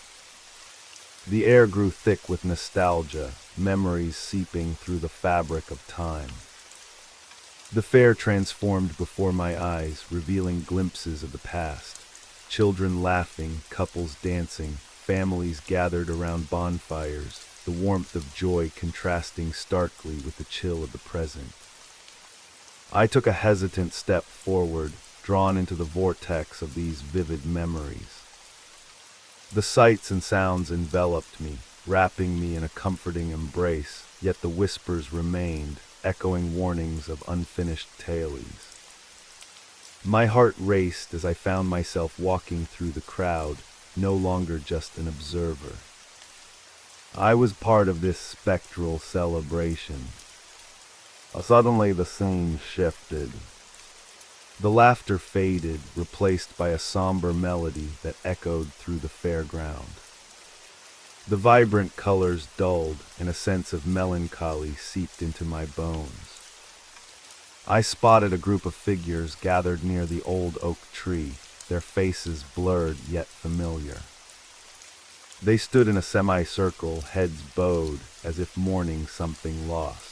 The air grew thick with nostalgia, memories seeping through the fabric of time. The fair transformed before my eyes, revealing glimpses of the past. Children laughing, couples dancing, families gathered around bonfires, the warmth of joy contrasting starkly with the chill of the present. I took a hesitant step forward, drawn into the vortex of these vivid memories. The sights and sounds enveloped me, wrapping me in a comforting embrace, yet the whispers remained, echoing warnings of unfinished tales. My heart raced as I found myself walking through the crowd, no longer just an observer. I was part of this spectral celebration. Suddenly the scene shifted. The laughter faded, replaced by a somber melody that echoed through the fairground. The vibrant colors dulled, and a sense of melancholy seeped into my bones. I spotted a group of figures gathered near the old oak tree, their faces blurred yet familiar. They stood in a semicircle, heads bowed, as if mourning something lost.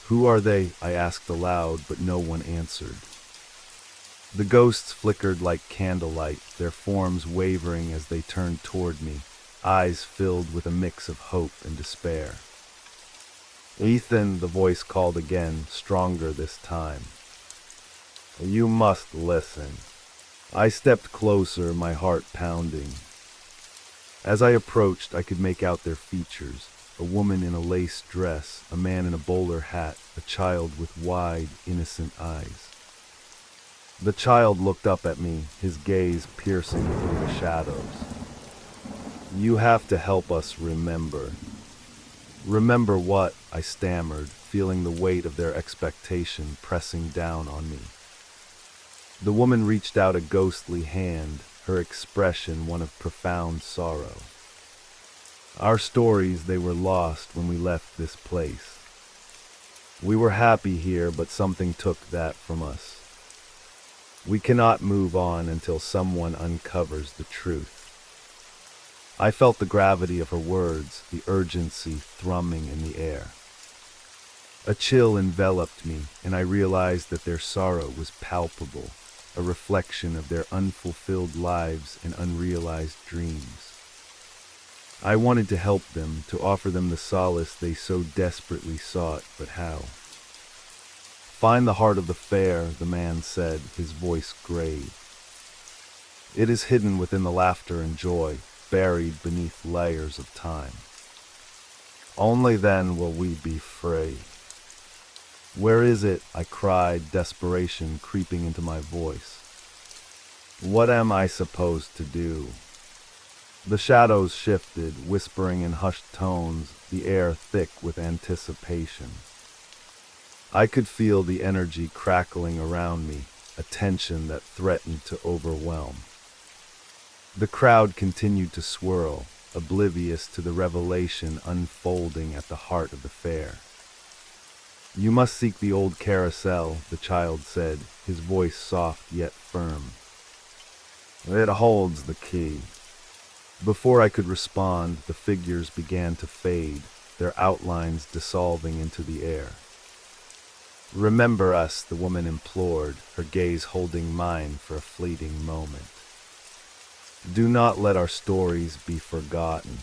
Who are they? I asked aloud, but no one answered. The ghosts flickered like candlelight, their forms wavering as they turned toward me, eyes filled with a mix of hope and despair. Ethan, the voice called again, stronger this time. You must listen. I stepped closer, my heart pounding. As I approached, I could make out their features. A woman in a lace dress, a man in a bowler hat, a child with wide, innocent eyes. The child looked up at me, his gaze piercing through the shadows. You have to help us remember. Remember what? I stammered, feeling the weight of their expectation pressing down on me. The woman reached out a ghostly hand, her expression one of profound sorrow. Our stories, they were lost when we left this place. We were happy here, but something took that from us. We cannot move on until someone uncovers the truth. I felt the gravity of her words, the urgency thrumming in the air. A chill enveloped me, and I realized that their sorrow was palpable, a reflection of their unfulfilled lives and unrealized dreams. I wanted to help them, to offer them the solace they so desperately sought, but how? Find the heart of the fair, the man said, his voice grave. It is hidden within the laughter and joy, buried beneath layers of time. Only then will we be free. Where is it? I cried, desperation creeping into my voice. What am I supposed to do? The shadows shifted, whispering in hushed tones, the air thick with anticipation. I could feel the energy crackling around me, a tension that threatened to overwhelm. The crowd continued to swirl, oblivious to the revelation unfolding at the heart of the fair. You must seek the old carousel, the child said, his voice soft yet firm. It holds the key. Before I could respond, the figures began to fade, their outlines dissolving into the air. Remember us, the woman implored, her gaze holding mine for a fleeting moment. Do not let our stories be forgotten.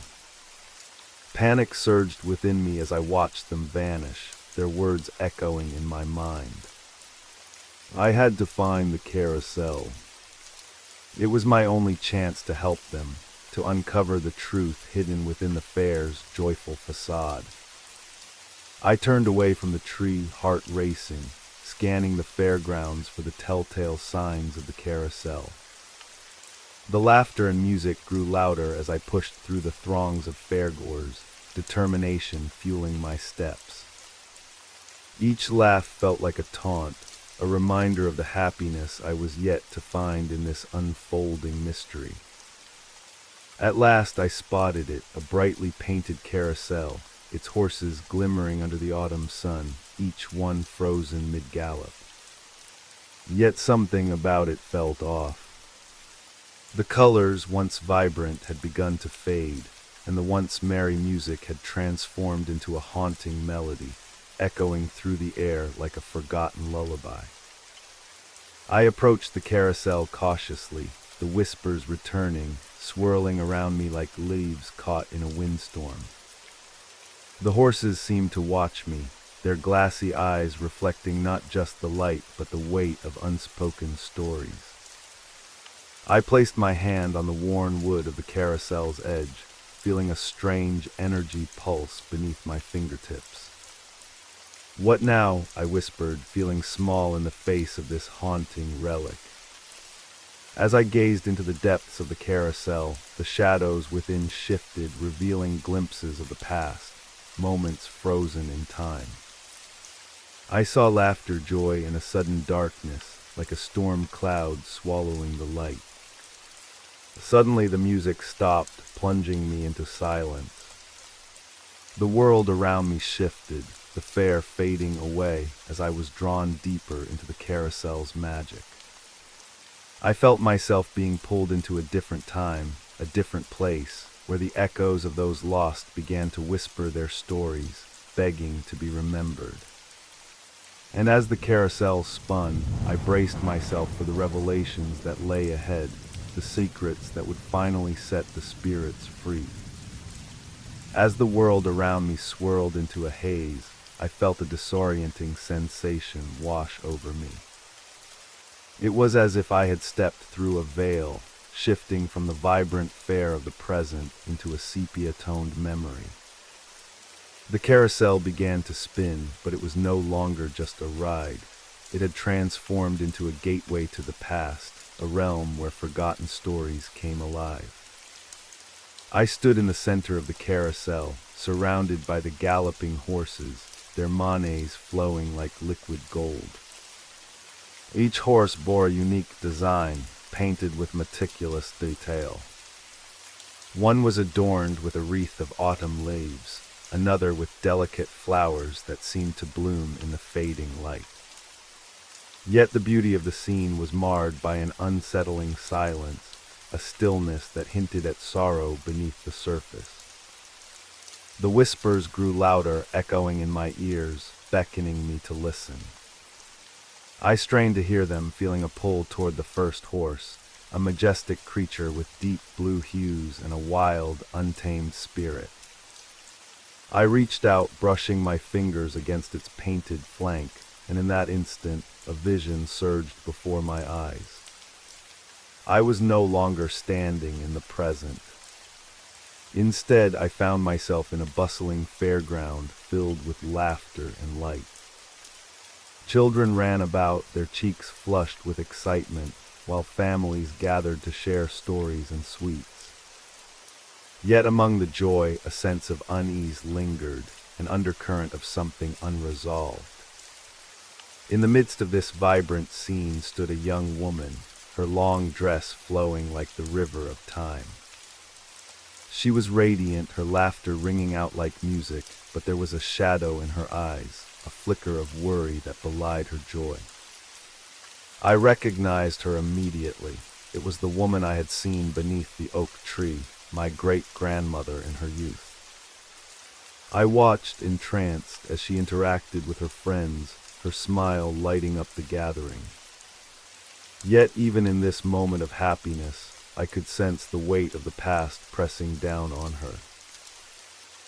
Panic surged within me as I watched them vanish, their words echoing in my mind. I had to find the carousel. It was my only chance to help them, to uncover the truth hidden within the fair's joyful facade. I turned away from the tree, heart racing, scanning the fairgrounds for the telltale signs of the carousel. The laughter and music grew louder as I pushed through the throngs of fairgoers, determination fueling my steps. Each laugh felt like a taunt, a reminder of the happiness I was yet to find in this unfolding mystery. At last I spotted it, a brightly painted carousel, its horses glimmering under the autumn sun, each one frozen mid-gallop. Yet something about it felt off. The colors, once vibrant, had begun to fade, and the once merry music had transformed into a haunting melody, echoing through the air like a forgotten lullaby. I approached the carousel cautiously, the whispers returning, swirling around me like leaves caught in a windstorm. The horses seemed to watch me, their glassy eyes reflecting not just the light but the weight of unspoken stories. I placed my hand on the worn wood of the carousel's edge, feeling a strange energy pulse beneath my fingertips. What now? I whispered, feeling small in the face of this haunting relic. As I gazed into the depths of the carousel, the shadows within shifted, revealing glimpses of the past, moments frozen in time. I saw laughter, joy, and a sudden darkness, like a storm cloud swallowing the light. Suddenly the music stopped, plunging me into silence. The world around me shifted, the fair fading away as I was drawn deeper into the carousel's magic. I felt myself being pulled into a different time, a different place, where the echoes of those lost began to whisper their stories, begging to be remembered. And as the carousel spun, I braced myself for the revelations that lay ahead, the secrets that would finally set the spirits free. As the world around me swirled into a haze, I felt a disorienting sensation wash over me. It was as if I had stepped through a veil, shifting from the vibrant fare of the present into a sepia-toned memory. The carousel began to spin, but it was no longer just a ride. It had transformed into a gateway to the past, a realm where forgotten stories came alive. I stood in the center of the carousel, surrounded by the galloping horses, their manes flowing like liquid gold. Each horse bore a unique design, painted with meticulous detail. One was adorned with a wreath of autumn leaves, another with delicate flowers that seemed to bloom in the fading light. Yet the beauty of the scene was marred by an unsettling silence, a stillness that hinted at sorrow beneath the surface. The whispers grew louder, echoing in my ears, beckoning me to listen. I strained to hear them, feeling a pull toward the first horse, a majestic creature with deep blue hues and a wild, untamed spirit. I reached out, brushing my fingers against its painted flank, and in that instant, a vision surged before my eyes. I was no longer standing in the present. Instead, I found myself in a bustling fairground filled with laughter and light. Children ran about, their cheeks flushed with excitement, while families gathered to share stories and sweets. Yet among the joy, a sense of unease lingered, an undercurrent of something unresolved. In the midst of this vibrant scene stood a young woman, her long dress flowing like the river of time. She was radiant, her laughter ringing out like music, but there was a shadow in her eyes, a flicker of worry that belied her joy. I recognized her immediately. It was the woman I had seen beneath the oak tree, my great-grandmother in her youth. I watched entranced as she interacted with her friends, her smile lighting up the gathering. Yet even in this moment of happiness, I could sense the weight of the past pressing down on her.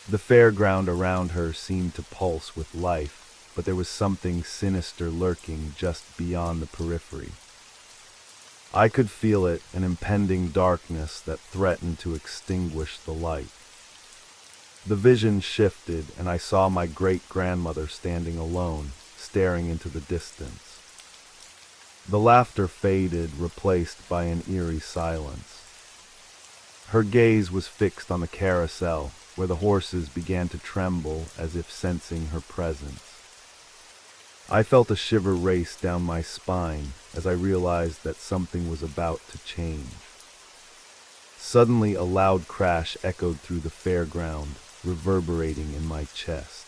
The fairground around her seemed to pulse with life, but there was something sinister lurking just beyond the periphery. I could feel it, an impending darkness that threatened to extinguish the light. The vision shifted, and I saw my great-grandmother standing alone, staring into the distance. The laughter faded, replaced by an eerie silence. Her gaze was fixed on the carousel, where the horses began to tremble as if sensing her presence. I felt a shiver race down my spine as I realized that something was about to change. Suddenly, a loud crash echoed through the fairground, reverberating in my chest.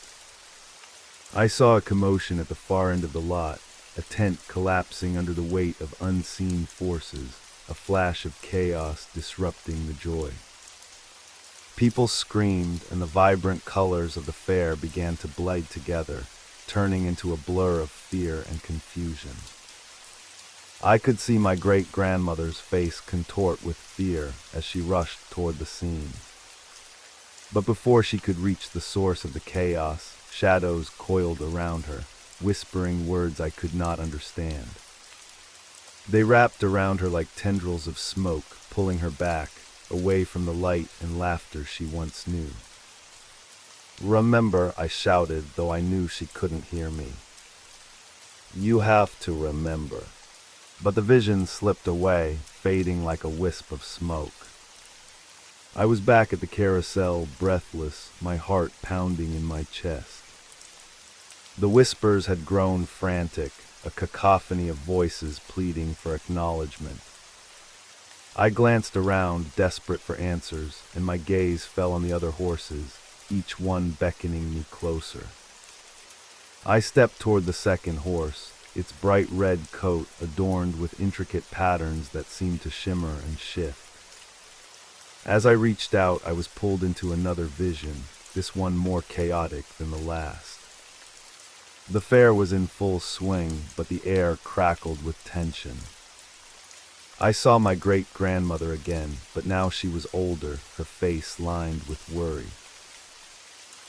I saw a commotion at the far end of the lot, a tent collapsing under the weight of unseen forces, a flash of chaos disrupting the joy. People screamed, and the vibrant colors of the fair began to blend together, turning into a blur of fear and confusion. I could see my great-grandmother's face contort with fear as she rushed toward the scene. But before she could reach the source of the chaos, shadows coiled around her, whispering words I could not understand. They wrapped around her like tendrils of smoke, pulling her back, away from the light and laughter she once knew. "Remember," I shouted, though I knew she couldn't hear me. "You have to remember." But the vision slipped away, fading like a wisp of smoke. I was back at the carousel, breathless, my heart pounding in my chest. The whispers had grown frantic, a cacophony of voices pleading for acknowledgement. I glanced around, desperate for answers, and my gaze fell on the other horses, each one beckoning me closer. I stepped toward the second horse, its bright red coat adorned with intricate patterns that seemed to shimmer and shift. As I reached out, I was pulled into another vision, this one more chaotic than the last. The fair was in full swing, but the air crackled with tension. I saw my great-grandmother again, but now she was older, her face lined with worry.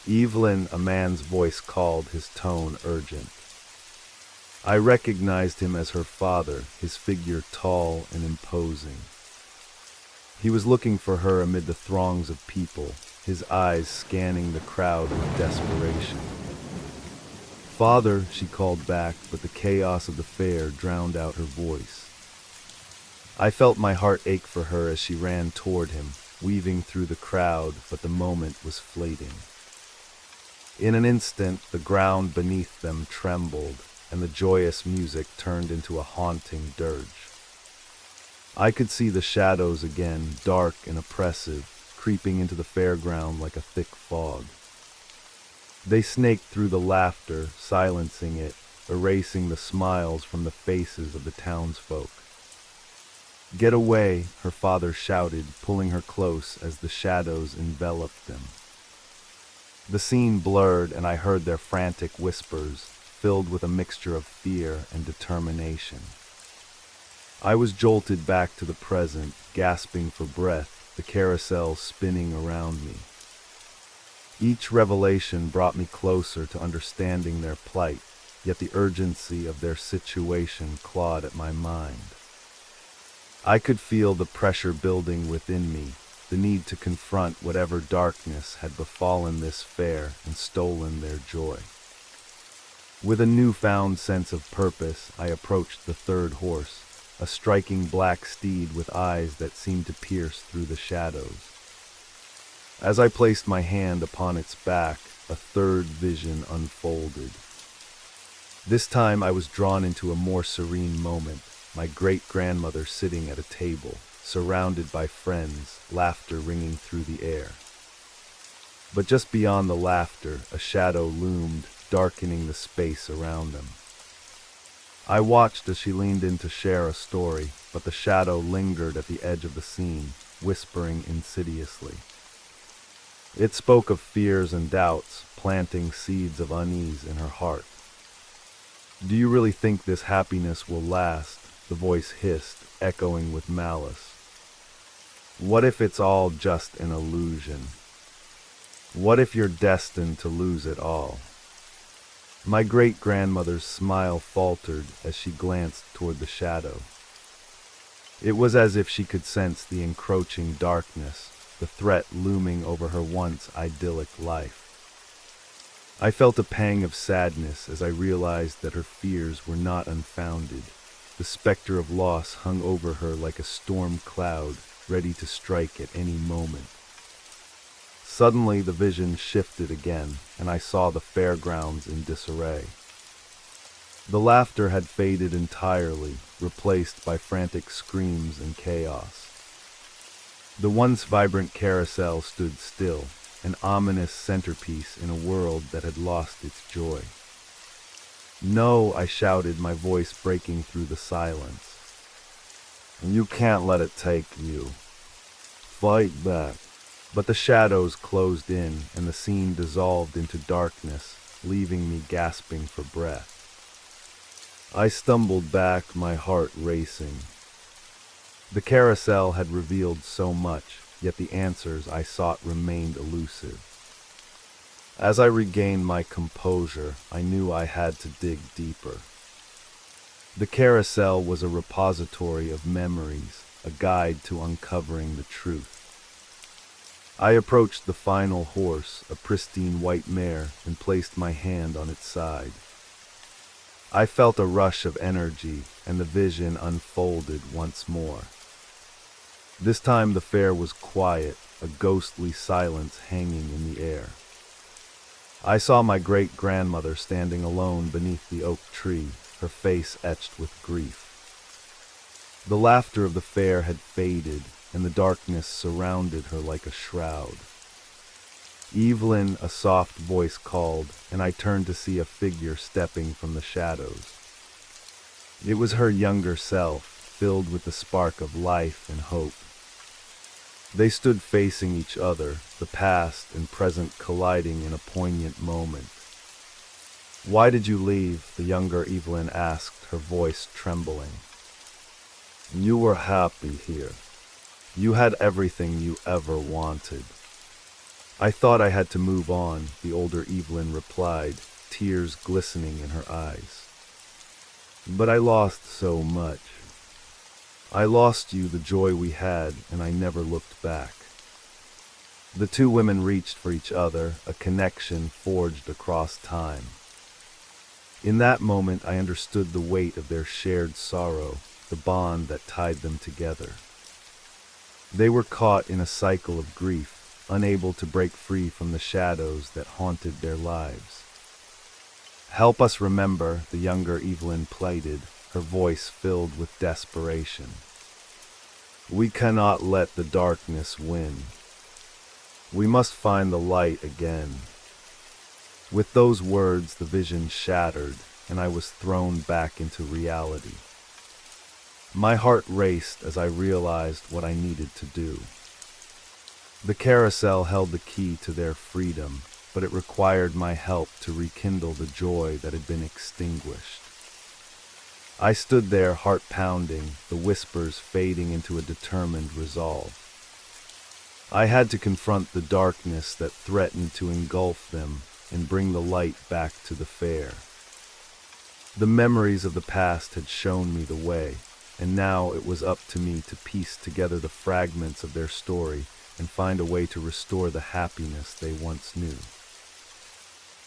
"Evelyn," a man's voice called, his tone urgent. I recognized him as her father, his figure tall and imposing. He was looking for her amid the throngs of people, his eyes scanning the crowd with desperation. "Father," she called back, but the chaos of the fair drowned out her voice. I felt my heart ache for her as she ran toward him, weaving through the crowd, but the moment was fleeting. In an instant, the ground beneath them trembled, and the joyous music turned into a haunting dirge. I could see the shadows again, dark and oppressive, creeping into the fairground like a thick fog. They snaked through the laughter, silencing it, erasing the smiles from the faces of the townsfolk. "Get away," her father shouted, pulling her close as the shadows enveloped them. The scene blurred, and I heard their frantic whispers, filled with a mixture of fear and determination. I was jolted back to the present, gasping for breath, the carousel spinning around me. Each revelation brought me closer to understanding their plight, yet the urgency of their situation clawed at my mind. I could feel the pressure building within me, the need to confront whatever darkness had befallen this fair and stolen their joy. With a newfound sense of purpose, I approached the third horse, a striking black steed with eyes that seemed to pierce through the shadows. As I placed my hand upon its back, a third vision unfolded. This time I was drawn into a more serene moment, my great-grandmother sitting at a table, surrounded by friends, laughter ringing through the air. But just beyond the laughter, a shadow loomed, darkening the space around them. I watched as she leaned in to share a story, but the shadow lingered at the edge of the scene, whispering insidiously. It spoke of fears and doubts, planting seeds of unease in her heart. "Do you really think this happiness will last?" the voice hissed, echoing with malice. "What if it's all just an illusion? What if you're destined to lose it all?" My great-grandmother's smile faltered as she glanced toward the shadow. It was as if she could sense the encroaching darkness, the threat looming over her once idyllic life. I felt a pang of sadness as I realized that her fears were not unfounded. The specter of loss hung over her like a storm cloud, ready to strike at any moment. Suddenly the vision shifted again, and I saw the fairgrounds in disarray. The laughter had faded entirely, replaced by frantic screams and chaos. The once vibrant carousel stood still, an ominous centerpiece in a world that had lost its joy. "No," I shouted, my voice breaking through the silence. "You can't let it take you. Fight back." But the shadows closed in, and the scene dissolved into darkness, leaving me gasping for breath. I stumbled back, my heart racing. The carousel had revealed so much, yet the answers I sought remained elusive. As I regained my composure, I knew I had to dig deeper. The carousel was a repository of memories, a guide to uncovering the truth. I approached the final horse, a pristine white mare, and placed my hand on its side. I felt a rush of energy, and the vision unfolded once more. This time the fair was quiet, a ghostly silence hanging in the air. I saw my great-grandmother standing alone beneath the oak tree, her face etched with grief. The laughter of the fair had faded, and the darkness surrounded her like a shroud. "Evelyn," a soft voice called, and I turned to see a figure stepping from the shadows. It was her younger self, filled with the spark of life and hope. They stood facing each other, the past and present colliding in a poignant moment. Why did you leave? The younger Evelyn asked, her voice trembling. You were happy here. You had everything you ever wanted. I thought I had to move on, the older Evelyn replied, tears glistening in her eyes. But I lost so much. I lost you, the joy we had, and I never looked back. The two women reached for each other, a connection forged across time. In that moment, I understood the weight of their shared sorrow, the bond that tied them together. They were caught in a cycle of grief, unable to break free from the shadows that haunted their lives. Help us remember, the younger Evelyn pleaded, her voice filled with desperation. We cannot let the darkness win. We must find the light again. With those words, the vision shattered, and I was thrown back into reality. My heart raced as I realized what I needed to do. The carousel held the key to their freedom, but it required my help to rekindle the joy that had been extinguished. I stood there, heart pounding, the whispers fading into a determined resolve. I had to confront the darkness that threatened to engulf them and bring the light back to the fair. The memories of the past had shown me the way, and now it was up to me to piece together the fragments of their story and find a way to restore the happiness they once knew.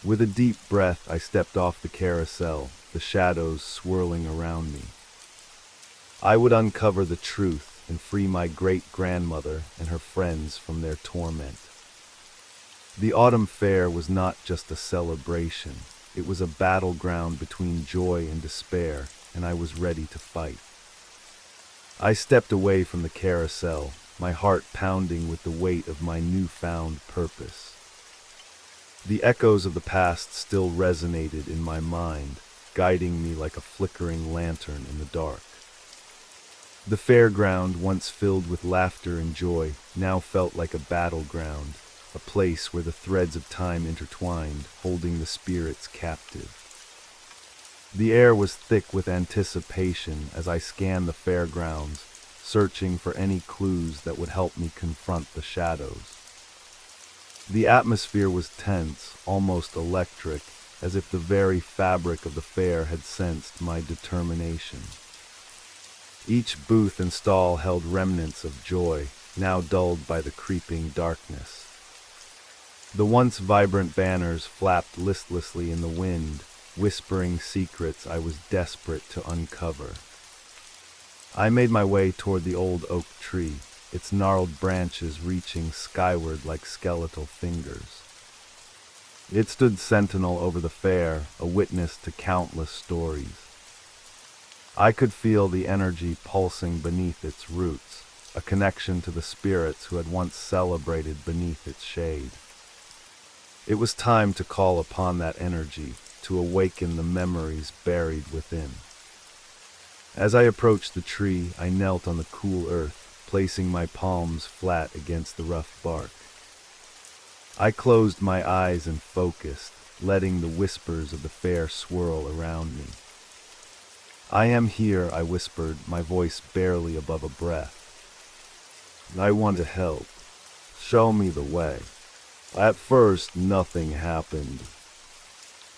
With a deep breath, I stepped off the carousel, the shadows swirling around me. I would uncover the truth and free my great-grandmother and her friends from their torment. The autumn fair was not just a celebration. It was a battleground between joy and despair, and I was ready to fight. I stepped away from the carousel, my heart pounding with the weight of my newfound purpose. The echoes of the past still resonated in my mind, guiding me like a flickering lantern in the dark. The fairground, once filled with laughter and joy, now felt like a battleground, a place where the threads of time intertwined, holding the spirits captive. The air was thick with anticipation as I scanned the fairgrounds, searching for any clues that would help me confront the shadows. The atmosphere was tense, almost electric, as if the very fabric of the fair had sensed my determination. Each booth and stall held remnants of joy, now dulled by the creeping darkness. The once vibrant banners flapped listlessly in the wind, whispering secrets I was desperate to uncover. I made my way toward the old oak tree, its gnarled branches reaching skyward like skeletal fingers. It stood sentinel over the fair, a witness to countless stories. I could feel the energy pulsing beneath its roots, a connection to the spirits who had once celebrated beneath its shade. It was time to call upon that energy, to awaken the memories buried within. As I approached the tree, I knelt on the cool earth, placing my palms flat against the rough bark. I closed my eyes and focused, letting the whispers of the fair swirl around me. I am here, I whispered, my voice barely above a breath. I want to help. Show me the way. At first, nothing happened.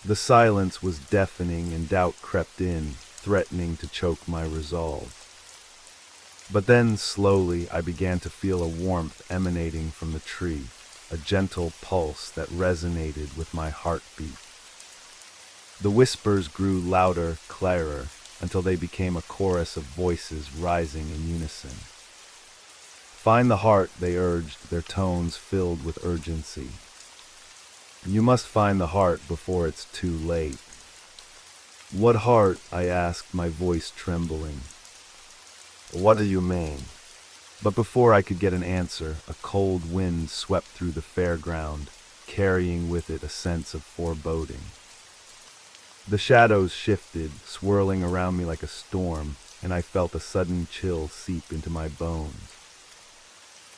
The silence was deafening and doubt crept in, threatening to choke my resolve. But then, slowly, I began to feel a warmth emanating from the tree, a gentle pulse that resonated with my heartbeat. The whispers grew louder, clearer, until they became a chorus of voices rising in unison. Find the heart, they urged, their tones filled with urgency. You must find the heart before it's too late. What heart? I asked, my voice trembling. What do you mean? But before I could get an answer, a cold wind swept through the fairground, carrying with it a sense of foreboding. The shadows shifted, swirling around me like a storm, and I felt a sudden chill seep into my bones.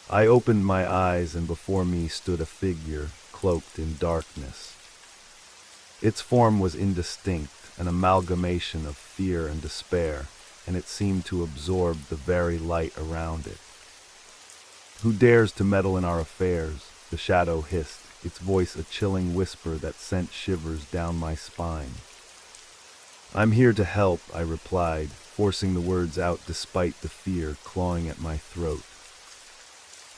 I opened my eyes, and before me stood a figure, cloaked in darkness. Its form was indistinct, an amalgamation of fear and despair, and it seemed to absorb the very light around it. "Who dares to meddle in our affairs?" the shadow hissed, its voice a chilling whisper that sent shivers down my spine. "I'm here to help," I replied, forcing the words out despite the fear clawing at my throat.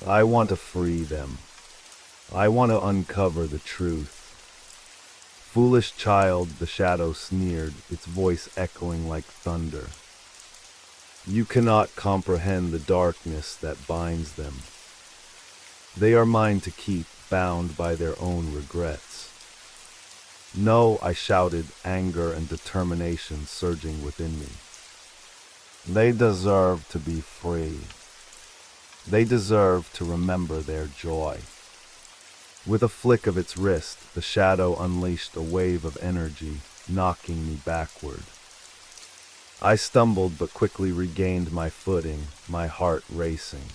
"I want to free them. I want to uncover the truth." "Foolish child," the shadow sneered, its voice echoing like thunder. "You cannot comprehend the darkness that binds them. They are mine to keep, bound by their own regrets." "No," I shouted, anger and determination surging within me. "They deserve to be free. They deserve to remember their joy." With a flick of its wrist, the shadow unleashed a wave of energy, knocking me backward. I stumbled but quickly regained my footing, my heart racing.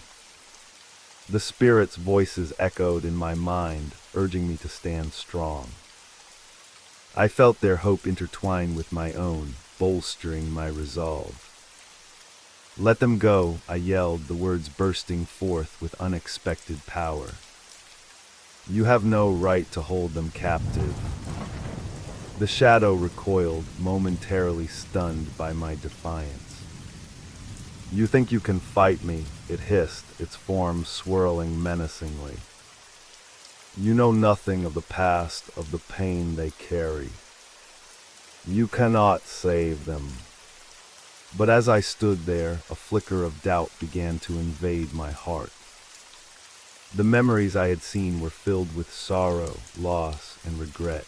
The spirits' voices echoed in my mind, urging me to stand strong. I felt their hope intertwine with my own, bolstering my resolve. "Let them go," I yelled, the words bursting forth with unexpected power. "You have no right to hold them captive." The shadow recoiled, momentarily stunned by my defiance. "You think you can fight me?" it hissed, its form swirling menacingly. "You know nothing of the past, of the pain they carry. You cannot save them." But as I stood there, a flicker of doubt began to invade my heart. The memories I had seen were filled with sorrow, loss, and regret.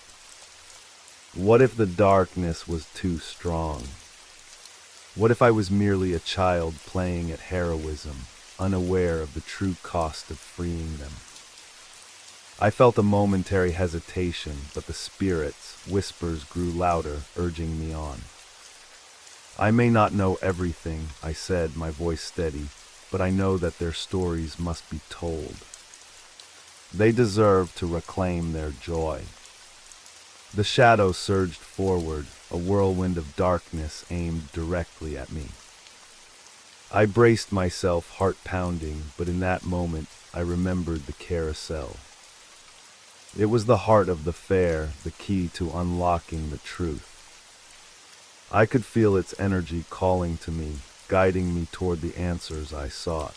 What if the darkness was too strong? What if I was merely a child playing at heroism, unaware of the true cost of freeing them? I felt a momentary hesitation, but the spirits' whispers grew louder, urging me on. "I may not know everything," I said, my voice steady, "but I know that their stories must be told. They deserve to reclaim their joy." The shadow surged forward, a whirlwind of darkness aimed directly at me. I braced myself, heart pounding, but in that moment I remembered the carousel. It was the heart of the fair, the key to unlocking the truth. I could feel its energy calling to me, guiding me toward the answers I sought.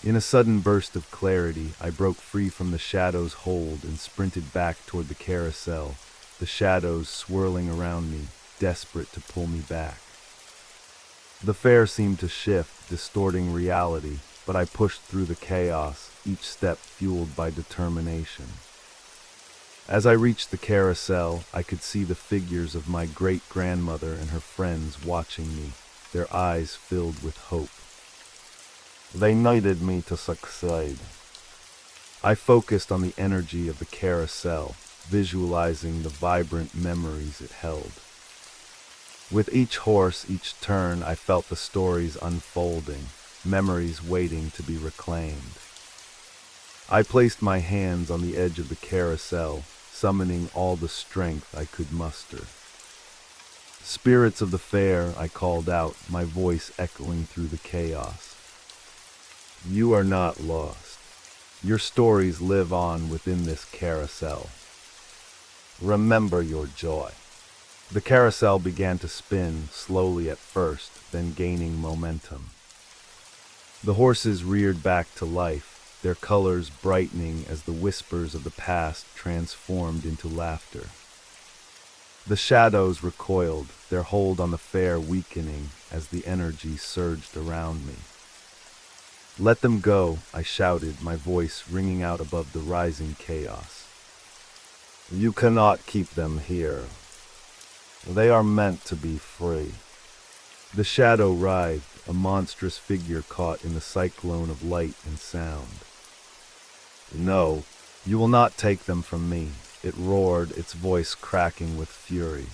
In a sudden burst of clarity, I broke free from the shadow's hold and sprinted back toward the carousel, the shadows swirling around me, desperate to pull me back. The fair seemed to shift, distorting reality, but I pushed through the chaos, each step fueled by determination. As I reached the carousel, I could see the figures of my great-grandmother and her friends watching me, their eyes filled with hope. They needed me to succeed. I focused on the energy of the carousel, visualizing the vibrant memories it held. With each horse, each turn, I felt the stories unfolding, memories waiting to be reclaimed. I placed my hands on the edge of the carousel, summoning all the strength I could muster. "Spirits of the fair," I called out, my voice echoing through the chaos. "You are not lost. Your stories live on within this carousel. Remember your joy." The carousel began to spin, slowly at first, then gaining momentum. The horses reared back to life, their colors brightening as the whispers of the past transformed into laughter. The shadows recoiled, their hold on the fair weakening as the energy surged around me. "Let them go," I shouted, my voice ringing out above the rising chaos. "You cannot keep them here. They are meant to be free." The shadow writhed, a monstrous figure caught in the cyclone of light and sound. "No, you will not take them from me," it roared, its voice cracking with fury.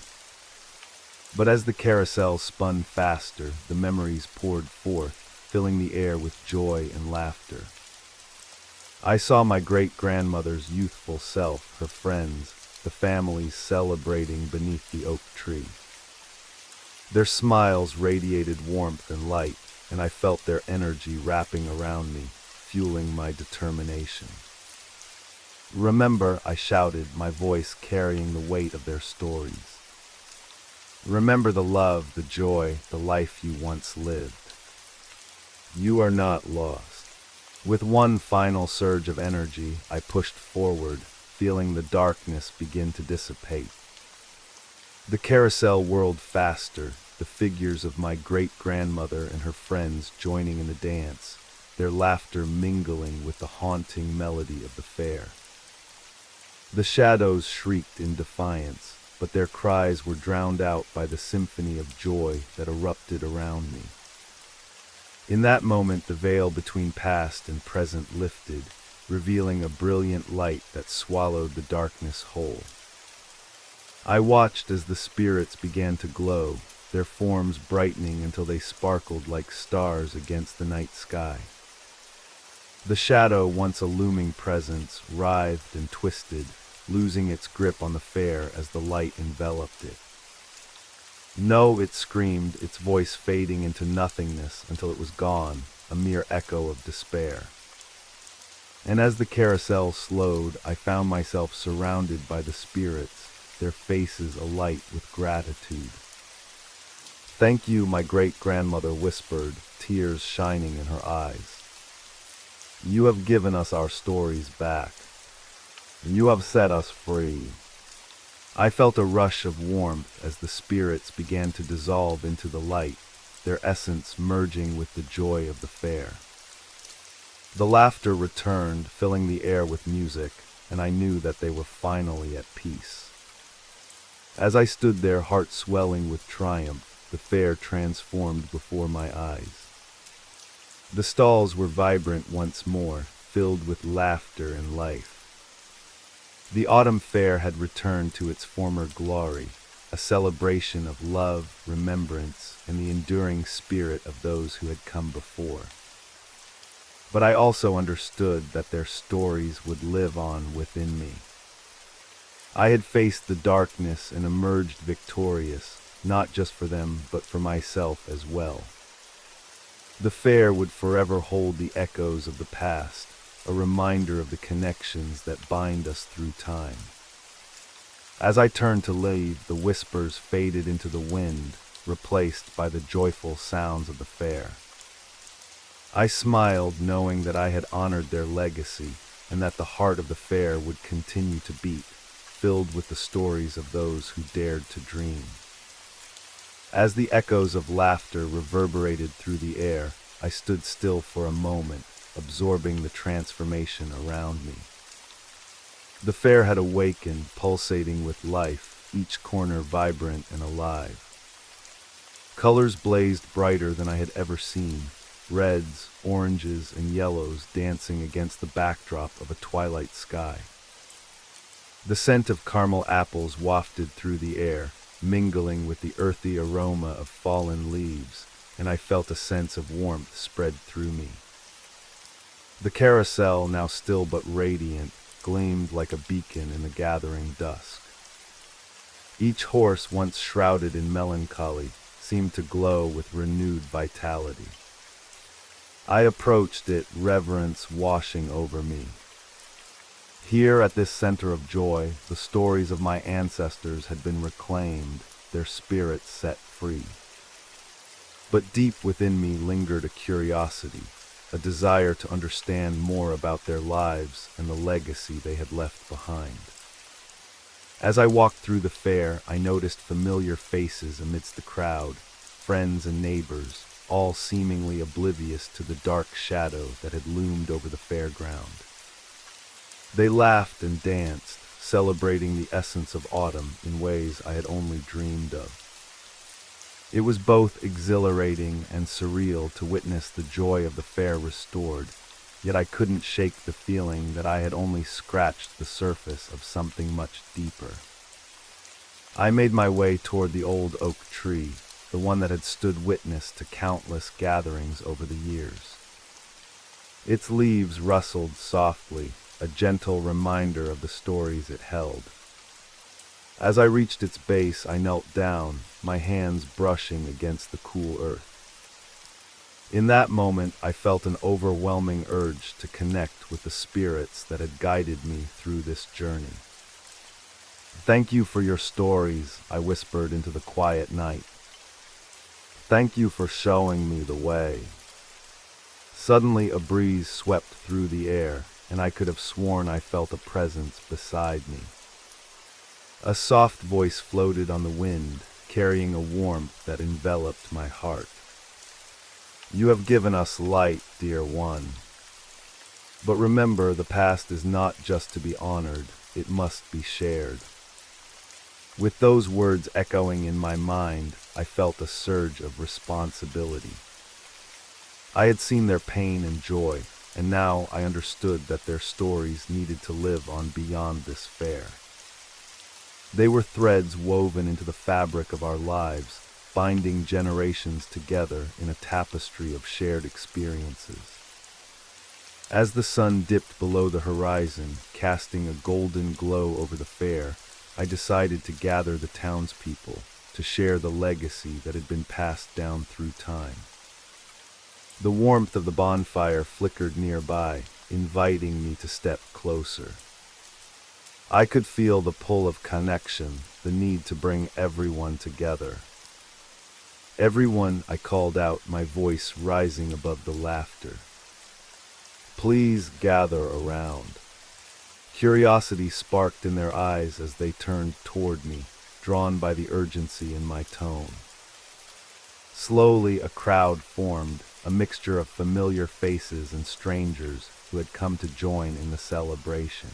But as the carousel spun faster, the memories poured forth, filling the air with joy and laughter. I saw my great-grandmother's youthful self, her friends, the families celebrating beneath the oak tree. Their smiles radiated warmth and light, and I felt their energy wrapping around me, fueling my determination. Remember, I shouted, my voice carrying the weight of their stories. Remember the love, the joy, the life you once lived. You are not lost. With one final surge of energy, I pushed forward, feeling the darkness begin to dissipate. The carousel whirled faster, the figures of my great-grandmother and her friends joining in the dance, their laughter mingling with the haunting melody of the fair. The shadows shrieked in defiance, but their cries were drowned out by the symphony of joy that erupted around me. In that moment, the veil between past and present lifted, revealing a brilliant light that swallowed the darkness whole. I watched as the spirits began to glow, their forms brightening until they sparkled like stars against the night sky. The shadow, once a looming presence, writhed and twisted, losing its grip on the fair as the light enveloped it. No, it screamed, its voice fading into nothingness until it was gone, a mere echo of despair. And as the carousel slowed, I found myself surrounded by the spirits, their faces alight with gratitude. "Thank you," my great-grandmother whispered, tears shining in her eyes. "You have given us our stories back. You have set us free." I felt a rush of warmth as the spirits began to dissolve into the light, their essence merging with the joy of the fair. The laughter returned, filling the air with music, and I knew that they were finally at peace. As I stood there, heart swelling with triumph, the fair transformed before my eyes. The stalls were vibrant once more, filled with laughter and life. The autumn fair had returned to its former glory, a celebration of love, remembrance, and the enduring spirit of those who had come before. But I also understood that their stories would live on within me. I had faced the darkness and emerged victorious, not just for them, but for myself as well. The fair would forever hold the echoes of the past, a reminder of the connections that bind us through time. As I turned to leave, the whispers faded into the wind, replaced by the joyful sounds of the fair. I smiled, knowing that I had honored their legacy, and that the heart of the fair would continue to beat, filled with the stories of those who dared to dream. As the echoes of laughter reverberated through the air, I stood still for a moment, absorbing the transformation around me. The fair had awakened, pulsating with life, each corner vibrant and alive. Colors blazed brighter than I had ever seen, reds, oranges, and yellows dancing against the backdrop of a twilight sky. The scent of caramel apples wafted through the air, mingling with the earthy aroma of fallen leaves, and I felt a sense of warmth spread through me. The carousel, now still but radiant, gleamed like a beacon in the gathering dusk. Each horse, once shrouded in melancholy, seemed to glow with renewed vitality. I approached it, reverence washing over me. Here at this center of joy, the stories of my ancestors had been reclaimed, their spirits set free. But deep within me lingered a curiosity, a desire to understand more about their lives and the legacy they had left behind. As I walked through the fair, I noticed familiar faces amidst the crowd, friends and neighbors, all seemingly oblivious to the dark shadow that had loomed over the fairground. They laughed and danced, celebrating the essence of autumn in ways I had only dreamed of. It was both exhilarating and surreal to witness the joy of the fair restored, yet I couldn't shake the feeling that I had only scratched the surface of something much deeper. I made my way toward the old oak tree, the one that had stood witness to countless gatherings over the years. Its leaves rustled softly, a gentle reminder of the stories it held. As I reached its base, I knelt down, my hands brushing against the cool earth. In that moment, I felt an overwhelming urge to connect with the spirits that had guided me through this journey. "Thank you for your stories," I whispered into the quiet night. "Thank you for showing me the way." Suddenly, a breeze swept through the air, and I could have sworn I felt a presence beside me. A soft voice floated on the wind, carrying a warmth that enveloped my heart. "You have given us light, dear one. But remember, the past is not just to be honored, it must be shared." With those words echoing in my mind, I felt a surge of responsibility. I had seen their pain and joy, and now I understood that their stories needed to live on beyond this fair. They were threads woven into the fabric of our lives, binding generations together in a tapestry of shared experiences. As the sun dipped below the horizon, casting a golden glow over the fair, I decided to gather the townspeople to share the legacy that had been passed down through time. The warmth of the bonfire flickered nearby, inviting me to step closer. I could feel the pull of connection, the need to bring everyone together. "Everyone," I called out, my voice rising above the laughter. "Please gather around." Curiosity sparked in their eyes as they turned toward me, drawn by the urgency in my tone. Slowly, a crowd formed, a mixture of familiar faces and strangers who had come to join in the celebration.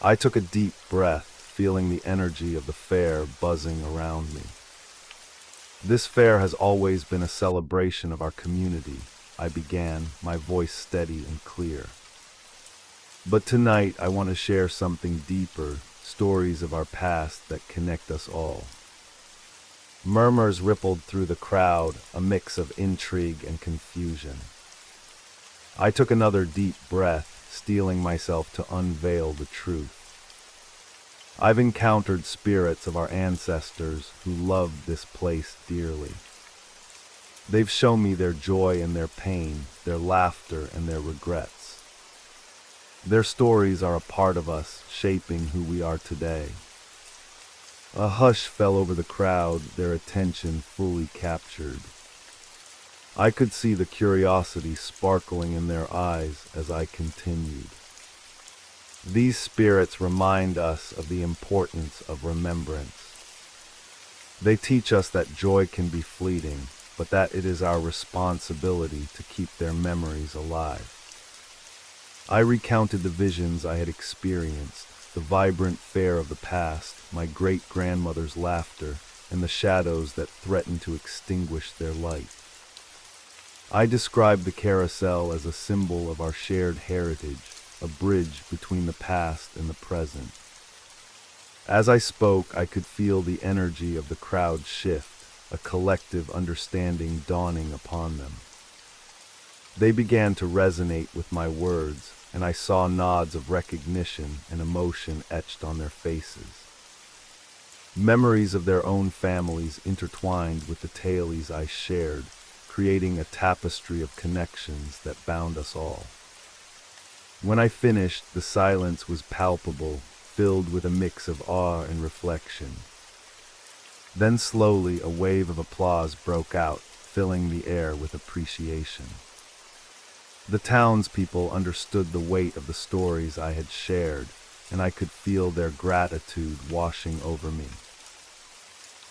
I took a deep breath, feeling the energy of the fair buzzing around me. "This fair has always been a celebration of our community," I began, my voice steady and clear. "But tonight I want to share something deeper, stories of our past that connect us all." Murmurs rippled through the crowd, a mix of intrigue and confusion. I took another deep breath, steeling myself to unveil the truth. "I've encountered spirits of our ancestors who loved this place dearly. They've shown me their joy and their pain, their laughter and their regrets. Their stories are a part of us, shaping who we are today." A hush fell over the crowd, their attention fully captured. I could see the curiosity sparkling in their eyes as I continued. "These spirits remind us of the importance of remembrance. They teach us that joy can be fleeting, but that it is our responsibility to keep their memories alive." I recounted the visions I had experienced, the vibrant fair of the past, my great-grandmother's laughter, and the shadows that threatened to extinguish their light. I described the carousel as a symbol of our shared heritage, a bridge between the past and the present. As I spoke, I could feel the energy of the crowd shift, a collective understanding dawning upon them. They began to resonate with my words, and I saw nods of recognition and emotion etched on their faces. Memories of their own families intertwined with the tales I shared, creating a tapestry of connections that bound us all. When I finished, the silence was palpable, filled with a mix of awe and reflection. Then slowly, a wave of applause broke out, filling the air with appreciation. The townspeople understood the weight of the stories I had shared, and I could feel their gratitude washing over me.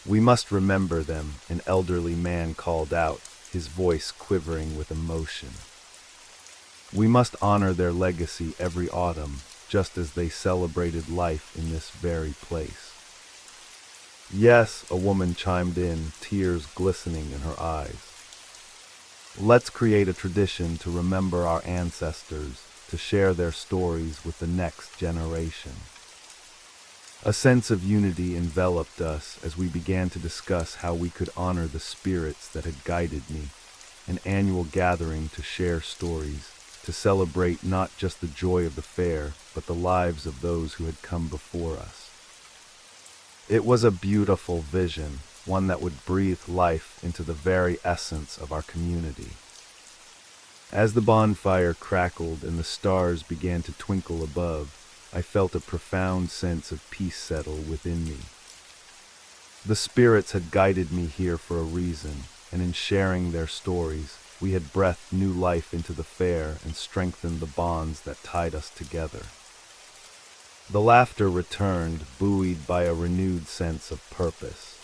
"We must remember them," an elderly man called out, his voice quivering with emotion. "We must honor their legacy every autumn, just as they celebrated life in this very place." "Yes," a woman chimed in, tears glistening in her eyes. "Let's create a tradition to remember our ancestors, to share their stories with the next generation." A sense of unity enveloped us as we began to discuss how we could honor the spirits that had guided me, an annual gathering to share stories, to celebrate not just the joy of the fair, but the lives of those who had come before us. It was a beautiful vision, one that would breathe life into the very essence of our community. As the bonfire crackled and the stars began to twinkle above, I felt a profound sense of peace settle within me. The spirits had guided me here for a reason, and in sharing their stories, we had breathed new life into the fair and strengthened the bonds that tied us together. The laughter returned, buoyed by a renewed sense of purpose.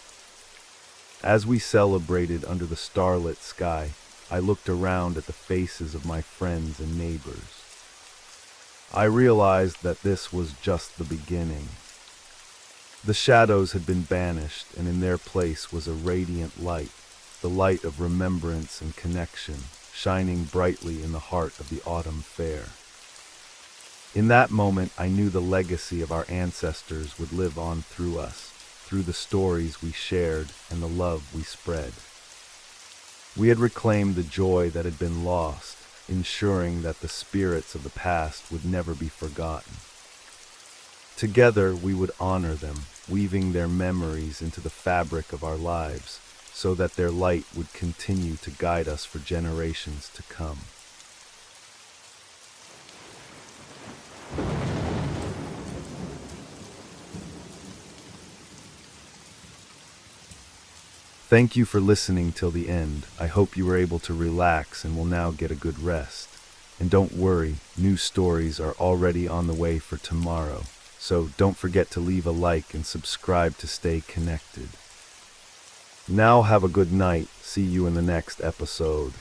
As we celebrated under the starlit sky, I looked around at the faces of my friends and neighbors. I realized that this was just the beginning. The shadows had been banished, and in their place was a radiant light, the light of remembrance and connection, shining brightly in the heart of the autumn fair. In that moment, I knew the legacy of our ancestors would live on through us, through the stories we shared and the love we spread. We had reclaimed the joy that had been lost, ensuring that the spirits of the past would never be forgotten. Together, we would honor them, weaving their memories into the fabric of our lives, so that their light would continue to guide us for generations to come. Thank you for listening till the end. I hope you were able to relax and will now get a good rest. And don't worry, new stories are already on the way for tomorrow. So don't forget to leave a like and subscribe to stay connected. Now have a good night. See you in the next episode.